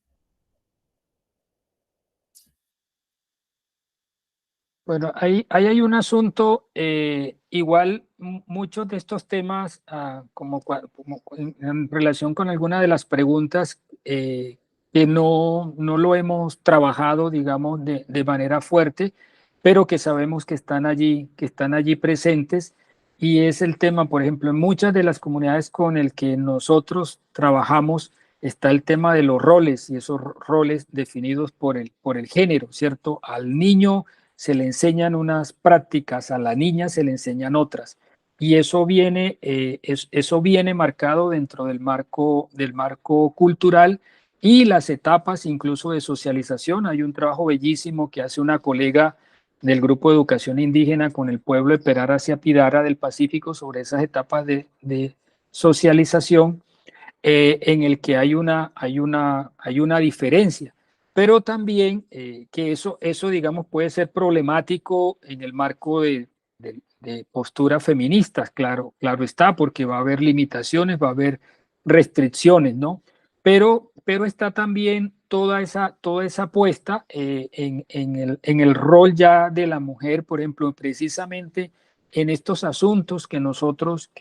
Bueno, ahí hay un asunto igual muchos de estos temas, como en relación con alguna de las preguntas, que no lo hemos trabajado, digamos, de manera fuerte, pero que sabemos que están allí presentes. Y es el tema, por ejemplo, en muchas de las comunidades con el que nosotros trabajamos, está el tema de los roles y esos roles definidos por el género, ¿cierto? Al niño se le enseñan unas prácticas, a la niña se le enseñan otras. Y eso viene marcado dentro del marco cultural y las etapas incluso de socialización. Hay un trabajo bellísimo que hace una colega del Grupo de Educación Indígena con el pueblo de Perara hacia Pidara del Pacífico sobre esas etapas de socialización, en el que hay una diferencia, pero también que eso, digamos, puede ser problemático en el marco de posturas feministas, claro está, porque va a haber limitaciones, va a haber restricciones, ¿no? Pero está también toda esa apuesta en el rol ya de la mujer, por ejemplo, precisamente en estos asuntos que nosotros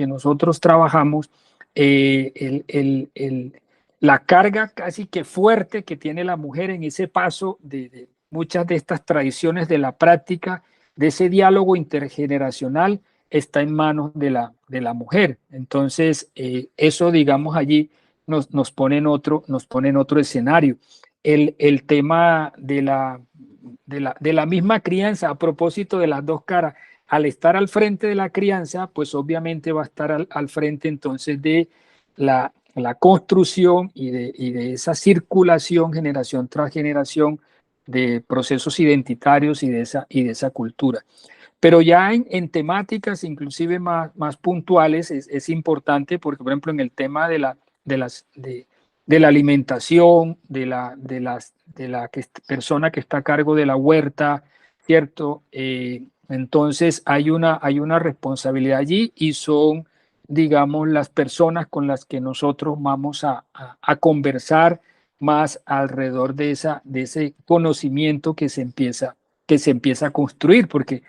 trabajamos, la carga casi que fuerte que tiene la mujer en ese paso de muchas de estas tradiciones de la práctica, de ese diálogo intergeneracional, está en manos de la mujer. Entonces, eso, digamos, allí nos pone en otro escenario. El tema de la misma crianza, a propósito de las dos caras, al estar al frente de la crianza, pues obviamente va a estar al frente entonces de la construcción y de esa circulación generación tras generación de procesos identitarios y de esa cultura. Pero ya en temáticas inclusive más puntuales es importante porque, por ejemplo, en el tema de la alimentación, de la persona que está a cargo de la huerta, ¿cierto? Entonces hay una responsabilidad allí y son, digamos, las personas con las que nosotros vamos a conversar más alrededor de ese conocimiento que se empieza a construir, porque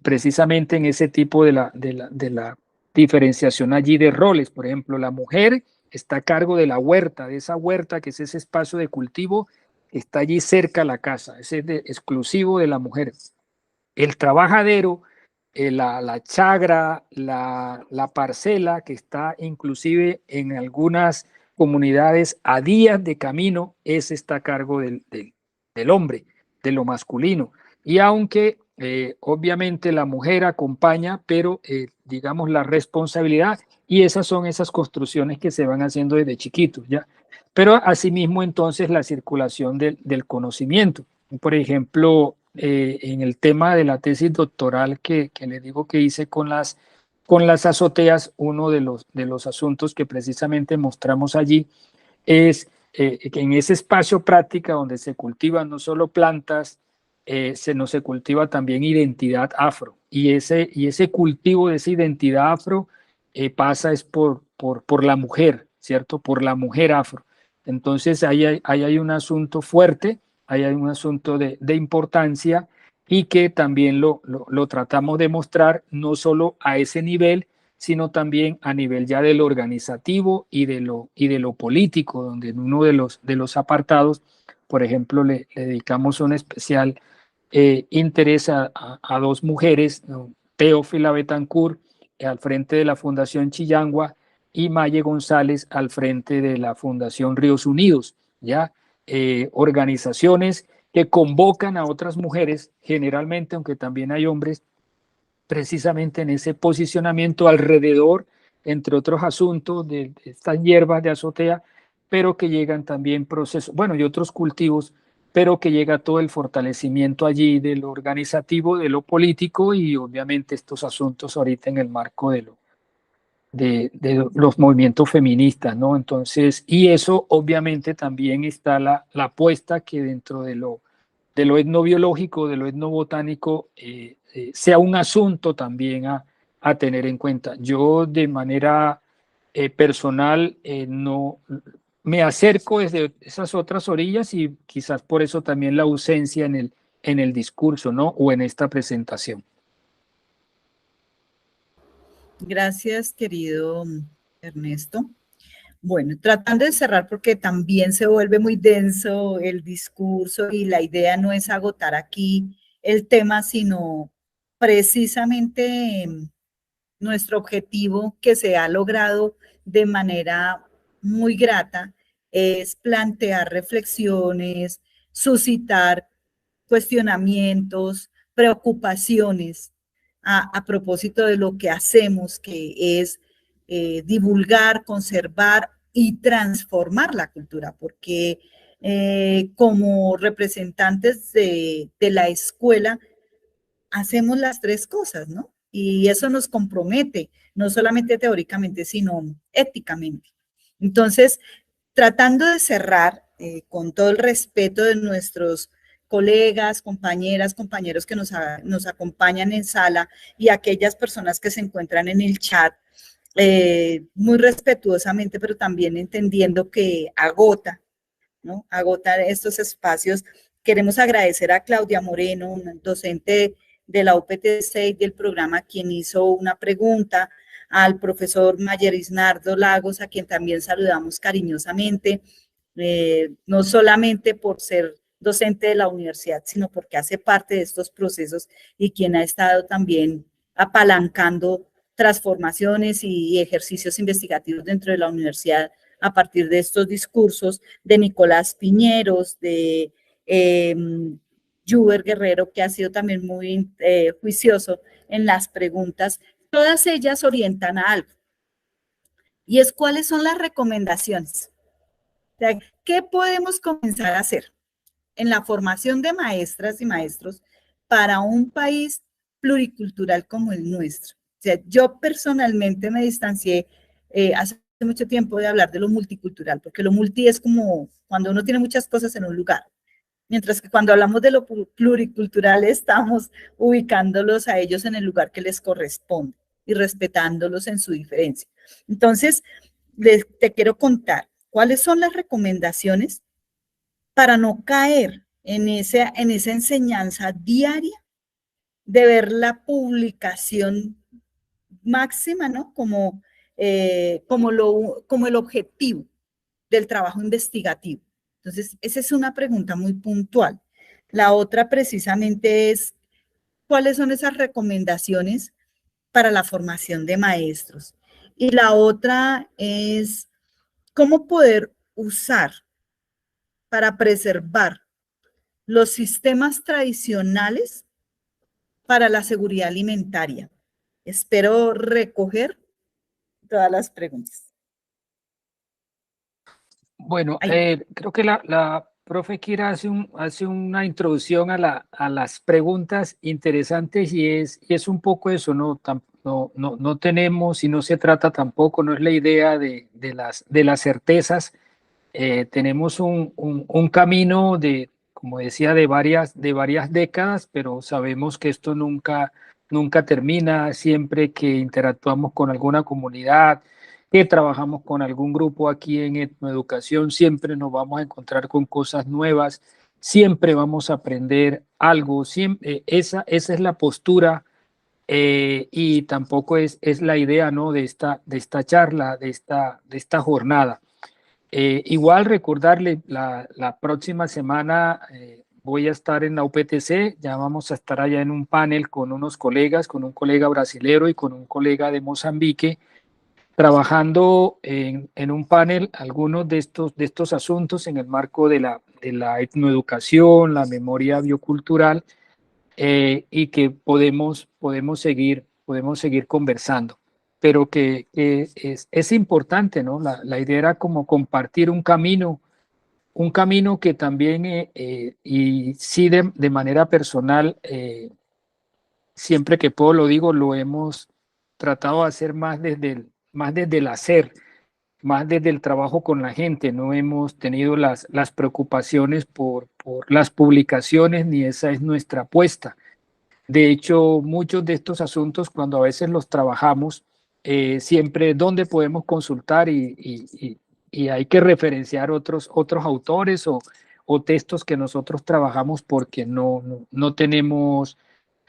precisamente en ese tipo de la diferenciación allí de roles, por ejemplo, la mujer está a cargo de la huerta, de esa huerta que es ese espacio de cultivo, está allí cerca a la casa, es exclusivo de la mujer. El trabajadero, la chagra, la parcela, que está inclusive en algunas comunidades a días de camino, ese está a cargo del hombre, de lo masculino. Y aunque obviamente la mujer acompaña, pero digamos la responsabilidad, y esas son esas construcciones que se van haciendo desde chiquitos, ¿ya? Pero asimismo entonces la circulación del conocimiento. Por ejemplo, en el tema de la tesis doctoral que le digo que hice con las azoteas, uno de los asuntos que precisamente mostramos allí es que en ese espacio práctica donde se cultivan no solo plantas, se cultiva también identidad afro. Y ese cultivo de esa identidad afro pasa es por la mujer, ¿cierto? Por la mujer afro. Entonces ahí hay un asunto fuerte, ahí hay un asunto de importancia y que también lo tratamos de mostrar no solo a ese nivel, sino también a nivel ya de lo organizativo y de lo político, donde en uno de los apartados, por ejemplo, le dedicamos un especial interés a dos mujeres, ¿no? Teófila Betancourt al frente de la Fundación Chillangua y Maye González al frente de la Fundación Ríos Unidos, ya organizaciones que convocan a otras mujeres, generalmente, aunque también hay hombres, precisamente en ese posicionamiento alrededor, entre otros asuntos, de estas hierbas de azotea, pero que llegan también procesos, bueno, y otros cultivos, pero que llega todo el fortalecimiento allí de lo organizativo, de lo político y obviamente estos asuntos ahorita en el marco de los movimientos feministas, ¿no? Entonces, y eso obviamente también está la apuesta que dentro de lo etnobiológico, de lo etnobotánico, sea un asunto también a tener en cuenta. Yo de manera personal no me acerco desde esas otras orillas y quizás por eso también la ausencia en el discurso, ¿no? O en esta presentación. Gracias, querido Ernesto. Bueno, tratando de cerrar porque también se vuelve muy denso el discurso y la idea no es agotar aquí el tema, sino precisamente nuestro objetivo que se ha logrado de manera muy grata es plantear reflexiones, suscitar cuestionamientos, preocupaciones a propósito de lo que hacemos, que es divulgar, conservar y transformar la cultura, porque como representantes de la escuela hacemos las tres cosas, ¿no? Y eso nos compromete, no solamente teóricamente, sino éticamente. Entonces, tratando de cerrar con todo el respeto de nuestros colegas, compañeras, compañeros que nos acompañan en sala y aquellas personas que se encuentran en el chat, muy respetuosamente, pero también entendiendo que agota, ¿no? Agota estos espacios. Queremos agradecer a Claudia Moreno, una docente de la UPTC y del programa, quien hizo una pregunta, al profesor Mayer Isnardo Lagos, a quien también saludamos cariñosamente, no solamente por ser docente de la universidad, sino porque hace parte de estos procesos y quien ha estado también apalancando transformaciones y ejercicios investigativos dentro de la universidad a partir de estos discursos de Nicolás Piñeros, de Juber Guerrero, que ha sido también muy juicioso en las preguntas. Todas ellas orientan a algo, y es cuáles son las recomendaciones. O sea, ¿qué podemos comenzar a hacer en la formación de maestras y maestros para un país pluricultural como el nuestro? O sea, yo personalmente me distancié hace mucho tiempo de hablar de lo multicultural, porque lo multi es como cuando uno tiene muchas cosas en un lugar, mientras que cuando hablamos de lo pluricultural estamos ubicándolos a ellos en el lugar que les corresponde y respetándolos en su diferencia. Entonces, te quiero contar cuáles son las recomendaciones para no caer en esa enseñanza diaria de ver la publicación máxima, ¿no? Como el objetivo del trabajo investigativo. Entonces, esa es una pregunta muy puntual. La otra precisamente es, ¿cuáles son esas recomendaciones para la formación de maestros? Y la otra es, ¿cómo poder usar para preservar los sistemas tradicionales para la seguridad alimentaria? Espero recoger todas las preguntas. Bueno, creo que la profe Kira hace una introducción a las preguntas interesantes y es un poco eso, ¿no? No tenemos y no se trata tampoco, no es la idea de las certezas. Tenemos un camino como decía, de varias décadas, pero sabemos que esto nunca termina. Siempre que interactuamos con alguna comunidad, que trabajamos con algún grupo aquí en Etnoeducación, siempre nos vamos a encontrar con cosas nuevas, siempre vamos a aprender algo, siempre, esa es la postura y tampoco es la idea, ¿no? de esta charla, de esta jornada. Igual recordarle, la próxima semana voy a estar en la UPTC, ya vamos a estar allá en un panel con unos colegas, con un colega brasilero y con un colega de Mozambique, trabajando en un panel algunos de estos asuntos en el marco de la etnoeducación, la memoria biocultural, y que podemos seguir conversando. Pero que es importante, ¿no? La idea era como compartir un camino que también, y sí de manera personal, siempre que puedo lo digo, lo hemos tratado de hacer más desde el hacer, más desde el trabajo con la gente. No hemos tenido las preocupaciones por las publicaciones, ni esa es nuestra apuesta. De hecho, muchos de estos asuntos, cuando a veces los trabajamos, siempre dónde podemos consultar y hay que referenciar otros autores o textos que nosotros trabajamos porque no tenemos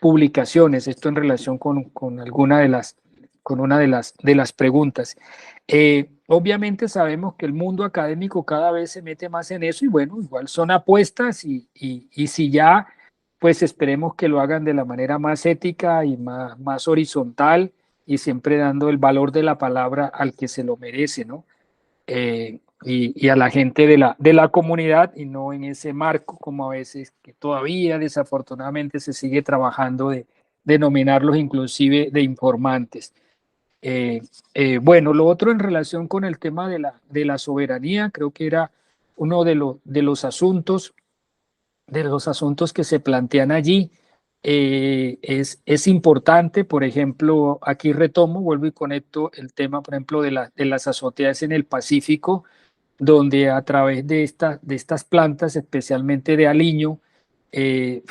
publicaciones. Esto en relación con con una de las preguntas. Obviamente sabemos que el mundo académico cada vez se mete más en eso y bueno, igual son apuestas y si ya, pues esperemos que lo hagan de la manera más ética y más horizontal y siempre dando el valor de la palabra al que se lo merece, ¿no? Y a la gente de la comunidad y no en ese marco como a veces que todavía desafortunadamente se sigue trabajando de denominarlos inclusive de informantes. Bueno, lo otro en relación con el tema de la soberanía, creo que era uno de los asuntos que se plantean allí. Es importante, por ejemplo, aquí retomo, vuelvo y conecto el tema, por ejemplo, de las azoteas en el Pacífico, donde a través de estas plantas, especialmente de aliño, eh,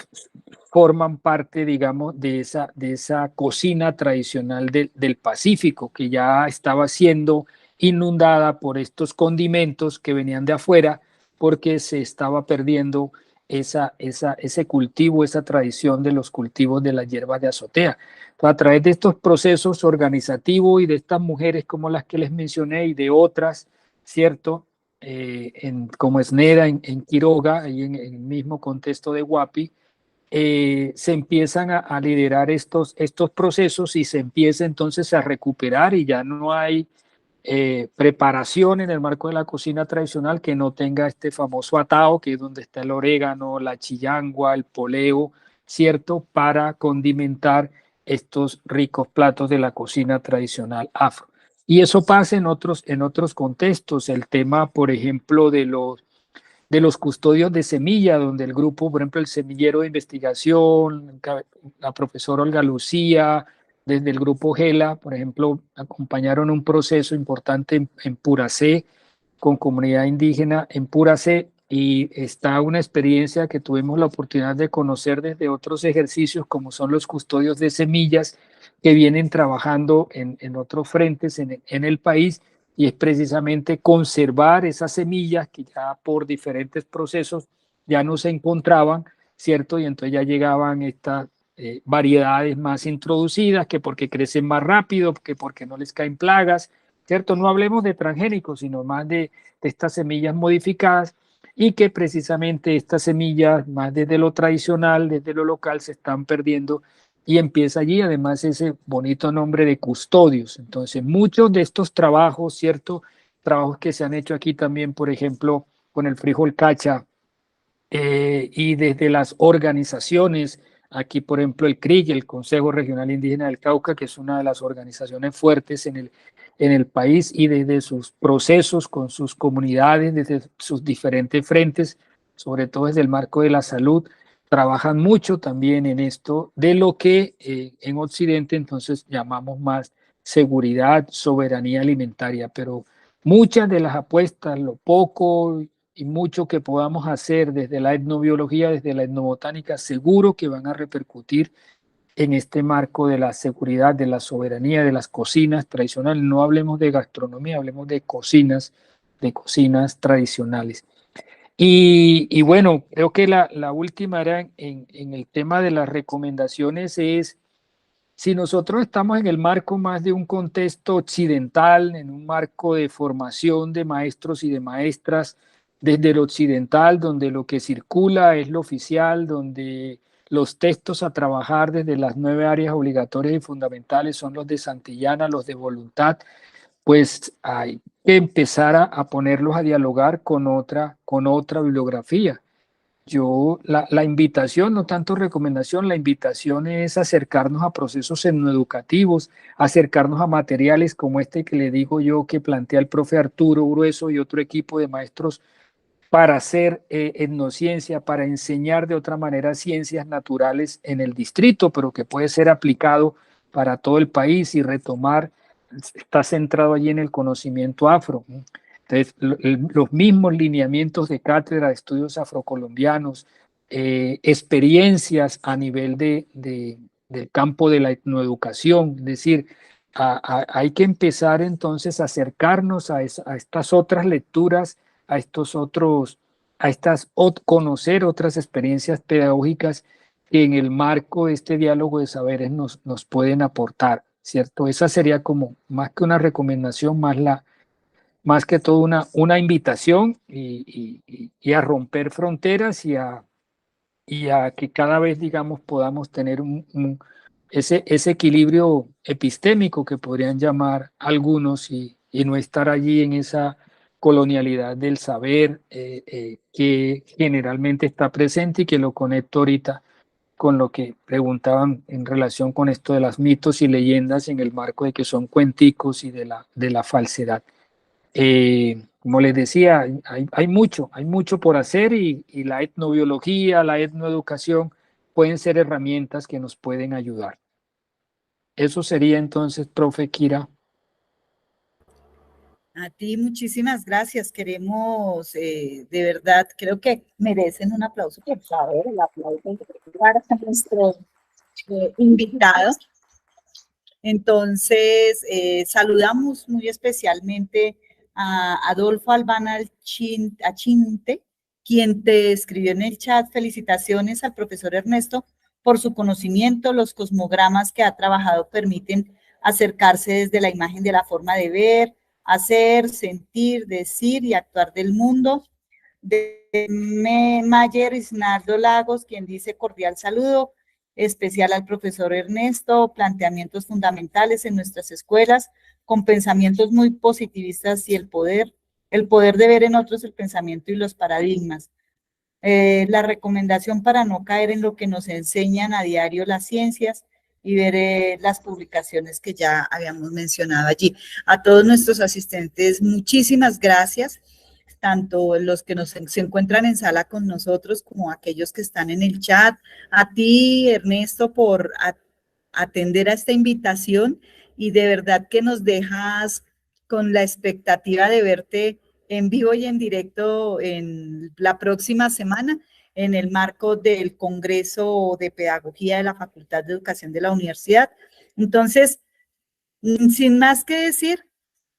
forman parte, digamos, de esa cocina tradicional del Pacífico, que ya estaba siendo inundada por estos condimentos que venían de afuera, porque se estaba perdiendo ese cultivo, esa tradición de los cultivos de las hierbas de azotea. Entonces, a través de estos procesos organizativos y de estas mujeres como las que les mencioné y de otras, ¿cierto? Como Esneda en Quiroga, y en el mismo contexto de Huapi, se empiezan a liderar estos procesos y se empieza entonces a recuperar y ya no hay preparación en el marco de la cocina tradicional que no tenga este famoso atao, que es donde está el orégano, la chillangua, el poleo, ¿cierto? Para condimentar estos ricos platos de la cocina tradicional afro. Y eso pasa en otros contextos. El tema, por ejemplo, de los custodios de semilla, donde el grupo, por ejemplo, el semillero de investigación, la profesora Olga Lucía, desde el grupo GELA, por ejemplo, acompañaron un proceso importante en Puracé, con comunidad indígena en Puracé, y está una experiencia que tuvimos la oportunidad de conocer desde otros ejercicios, como son los custodios de semillas, que vienen trabajando en otros frentes en el país, y es precisamente conservar esas semillas que ya por diferentes procesos ya no se encontraban, ¿cierto? Y entonces ya llegaban estas variedades más introducidas, que porque crecen más rápido, que porque no les caen plagas, ¿cierto? No hablemos de transgénicos, sino más de estas semillas modificadas y que precisamente estas semillas, más desde lo tradicional, desde lo local, se están perdiendo y empieza allí además ese bonito nombre de custodios. Entonces, muchos de estos trabajos, ¿cierto? Trabajos que se han hecho aquí también, por ejemplo, con el frijol cacha, y desde las organizaciones, aquí por ejemplo el CRIC, el Consejo Regional Indígena del Cauca, que es una de las organizaciones fuertes en el país, y desde sus procesos con sus comunidades, desde sus diferentes frentes, sobre todo desde el marco de la salud, trabajan mucho también en esto de lo que en Occidente entonces llamamos más seguridad, soberanía alimentaria, pero muchas de las apuestas, lo poco y mucho que podamos hacer desde la etnobiología, desde la etnobotánica, seguro que van a repercutir en este marco de la seguridad, de la soberanía, de las cocinas tradicionales. No hablemos de gastronomía, hablemos de cocinas tradicionales. Y bueno, creo que la última era en el tema de las recomendaciones es, si nosotros estamos en el marco más de un contexto occidental, en un marco de formación de maestros y de maestras desde el occidental, donde lo que circula es lo oficial, donde los textos a trabajar desde las 9 áreas obligatorias y fundamentales son los de Santillana, los de voluntad, pues hay que empezar a ponerlos a dialogar con otra bibliografía. La invitación, no tanto recomendación, la invitación es acercarnos a procesos etnoeducativos, acercarnos a materiales como este que le digo yo que plantea el profe Arturo Grueso y otro equipo de maestros para hacer etnociencia, para enseñar de otra manera ciencias naturales en el distrito, pero que puede ser aplicado para todo el país y retomar, está centrado allí en el conocimiento afro, ¿no? Entonces, los mismos lineamientos de cátedra de estudios afrocolombianos, experiencias a nivel del campo de la etnoeducación, es decir, hay que empezar entonces a acercarnos a estas otras lecturas, a estos otros, conocer otras experiencias pedagógicas que en el marco de este diálogo de saberes nos pueden aportar. ¿cierto? Esa sería como más que una recomendación, más que todo una invitación y a romper fronteras y a que cada vez, digamos, podamos tener ese equilibrio epistémico que podrían llamar algunos y no estar allí en esa colonialidad del saber que generalmente está presente y que lo conecto ahorita con lo que preguntaban en relación con esto de las mitos y leyendas en el marco de que son cuenticos y de la falsedad. Como les decía, hay mucho por hacer y la etnobiología, la etnoeducación pueden ser herramientas que nos pueden ayudar. Eso sería entonces, profe Kira. A ti muchísimas gracias. Queremos, de verdad, creo que merecen un aplauso, por favor, el aplauso para nuestro invitado. Entonces, saludamos muy especialmente a Adolfo Albana Achinte, quien te escribió en el chat. Felicitaciones al profesor Ernesto por su conocimiento. Los cosmogramas que ha trabajado permiten acercarse desde la imagen de la forma de ver, hacer, sentir, decir y actuar del mundo. De Mayer Isnardo Lagos, quien dice cordial saludo especial al profesor Ernesto, planteamientos fundamentales en nuestras escuelas, con pensamientos muy positivistas y el poder de ver en otros el pensamiento y los paradigmas. La recomendación para no caer en lo que nos enseñan a diario las ciencias y ver las publicaciones que ya habíamos mencionado allí. A todos nuestros asistentes, muchísimas gracias, tanto los que se encuentran en sala con nosotros como aquellos que están en el chat. A ti, Ernesto, por atender a esta invitación y de verdad que nos dejas con la expectativa de verte en vivo y en directo en la próxima semana en el marco del Congreso de Pedagogía de la Facultad de Educación de la Universidad. Entonces, sin más que decir,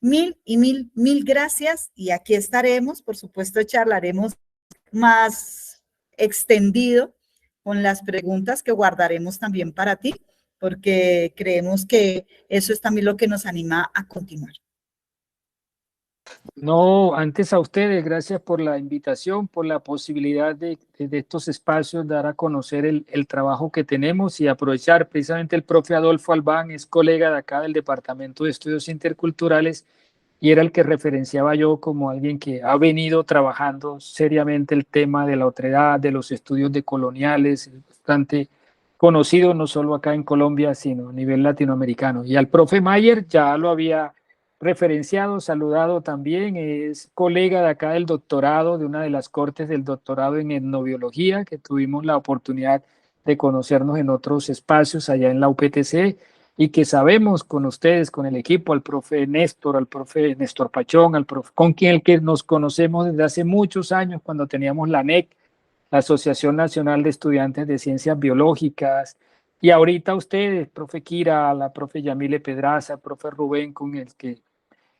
mil gracias y aquí estaremos. Por supuesto, charlaremos más extendido con las preguntas que guardaremos también para ti, porque creemos que eso es también lo que nos anima a continuar. No, antes a ustedes, gracias por la invitación, por la posibilidad de estos espacios, dar a conocer el trabajo que tenemos y aprovechar. Precisamente el profe Adolfo Albán es colega de acá del Departamento de Estudios Interculturales y era el que referenciaba yo como alguien que ha venido trabajando seriamente el tema de la otredad, de los estudios decoloniales, es bastante conocido no solo acá en Colombia, sino a nivel latinoamericano. Y al profe Mayer ya lo había referenciado, saludado también, es colega de acá del doctorado, de una de las cortes del doctorado en etnobiología, que tuvimos la oportunidad de conocernos en otros espacios allá en la UPTC y que sabemos con ustedes, con el equipo, al profe Néstor, al profe Néstor Pachón, al profe, con quien el que nos conocemos desde hace muchos años cuando teníamos la ANEC, la Asociación Nacional de Estudiantes de Ciencias Biológicas, y ahorita ustedes, profe Kira, la profe Yamile Pedraza, profe Rubén, con el que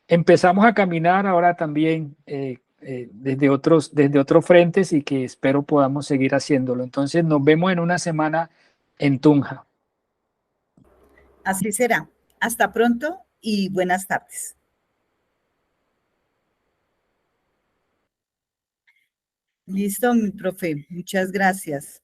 empezamos a caminar ahora también desde otros frentes y que espero podamos seguir haciéndolo. Entonces nos vemos en una semana en Tunja. Así será. Hasta pronto y buenas tardes. Listo, mi profe. Muchas gracias.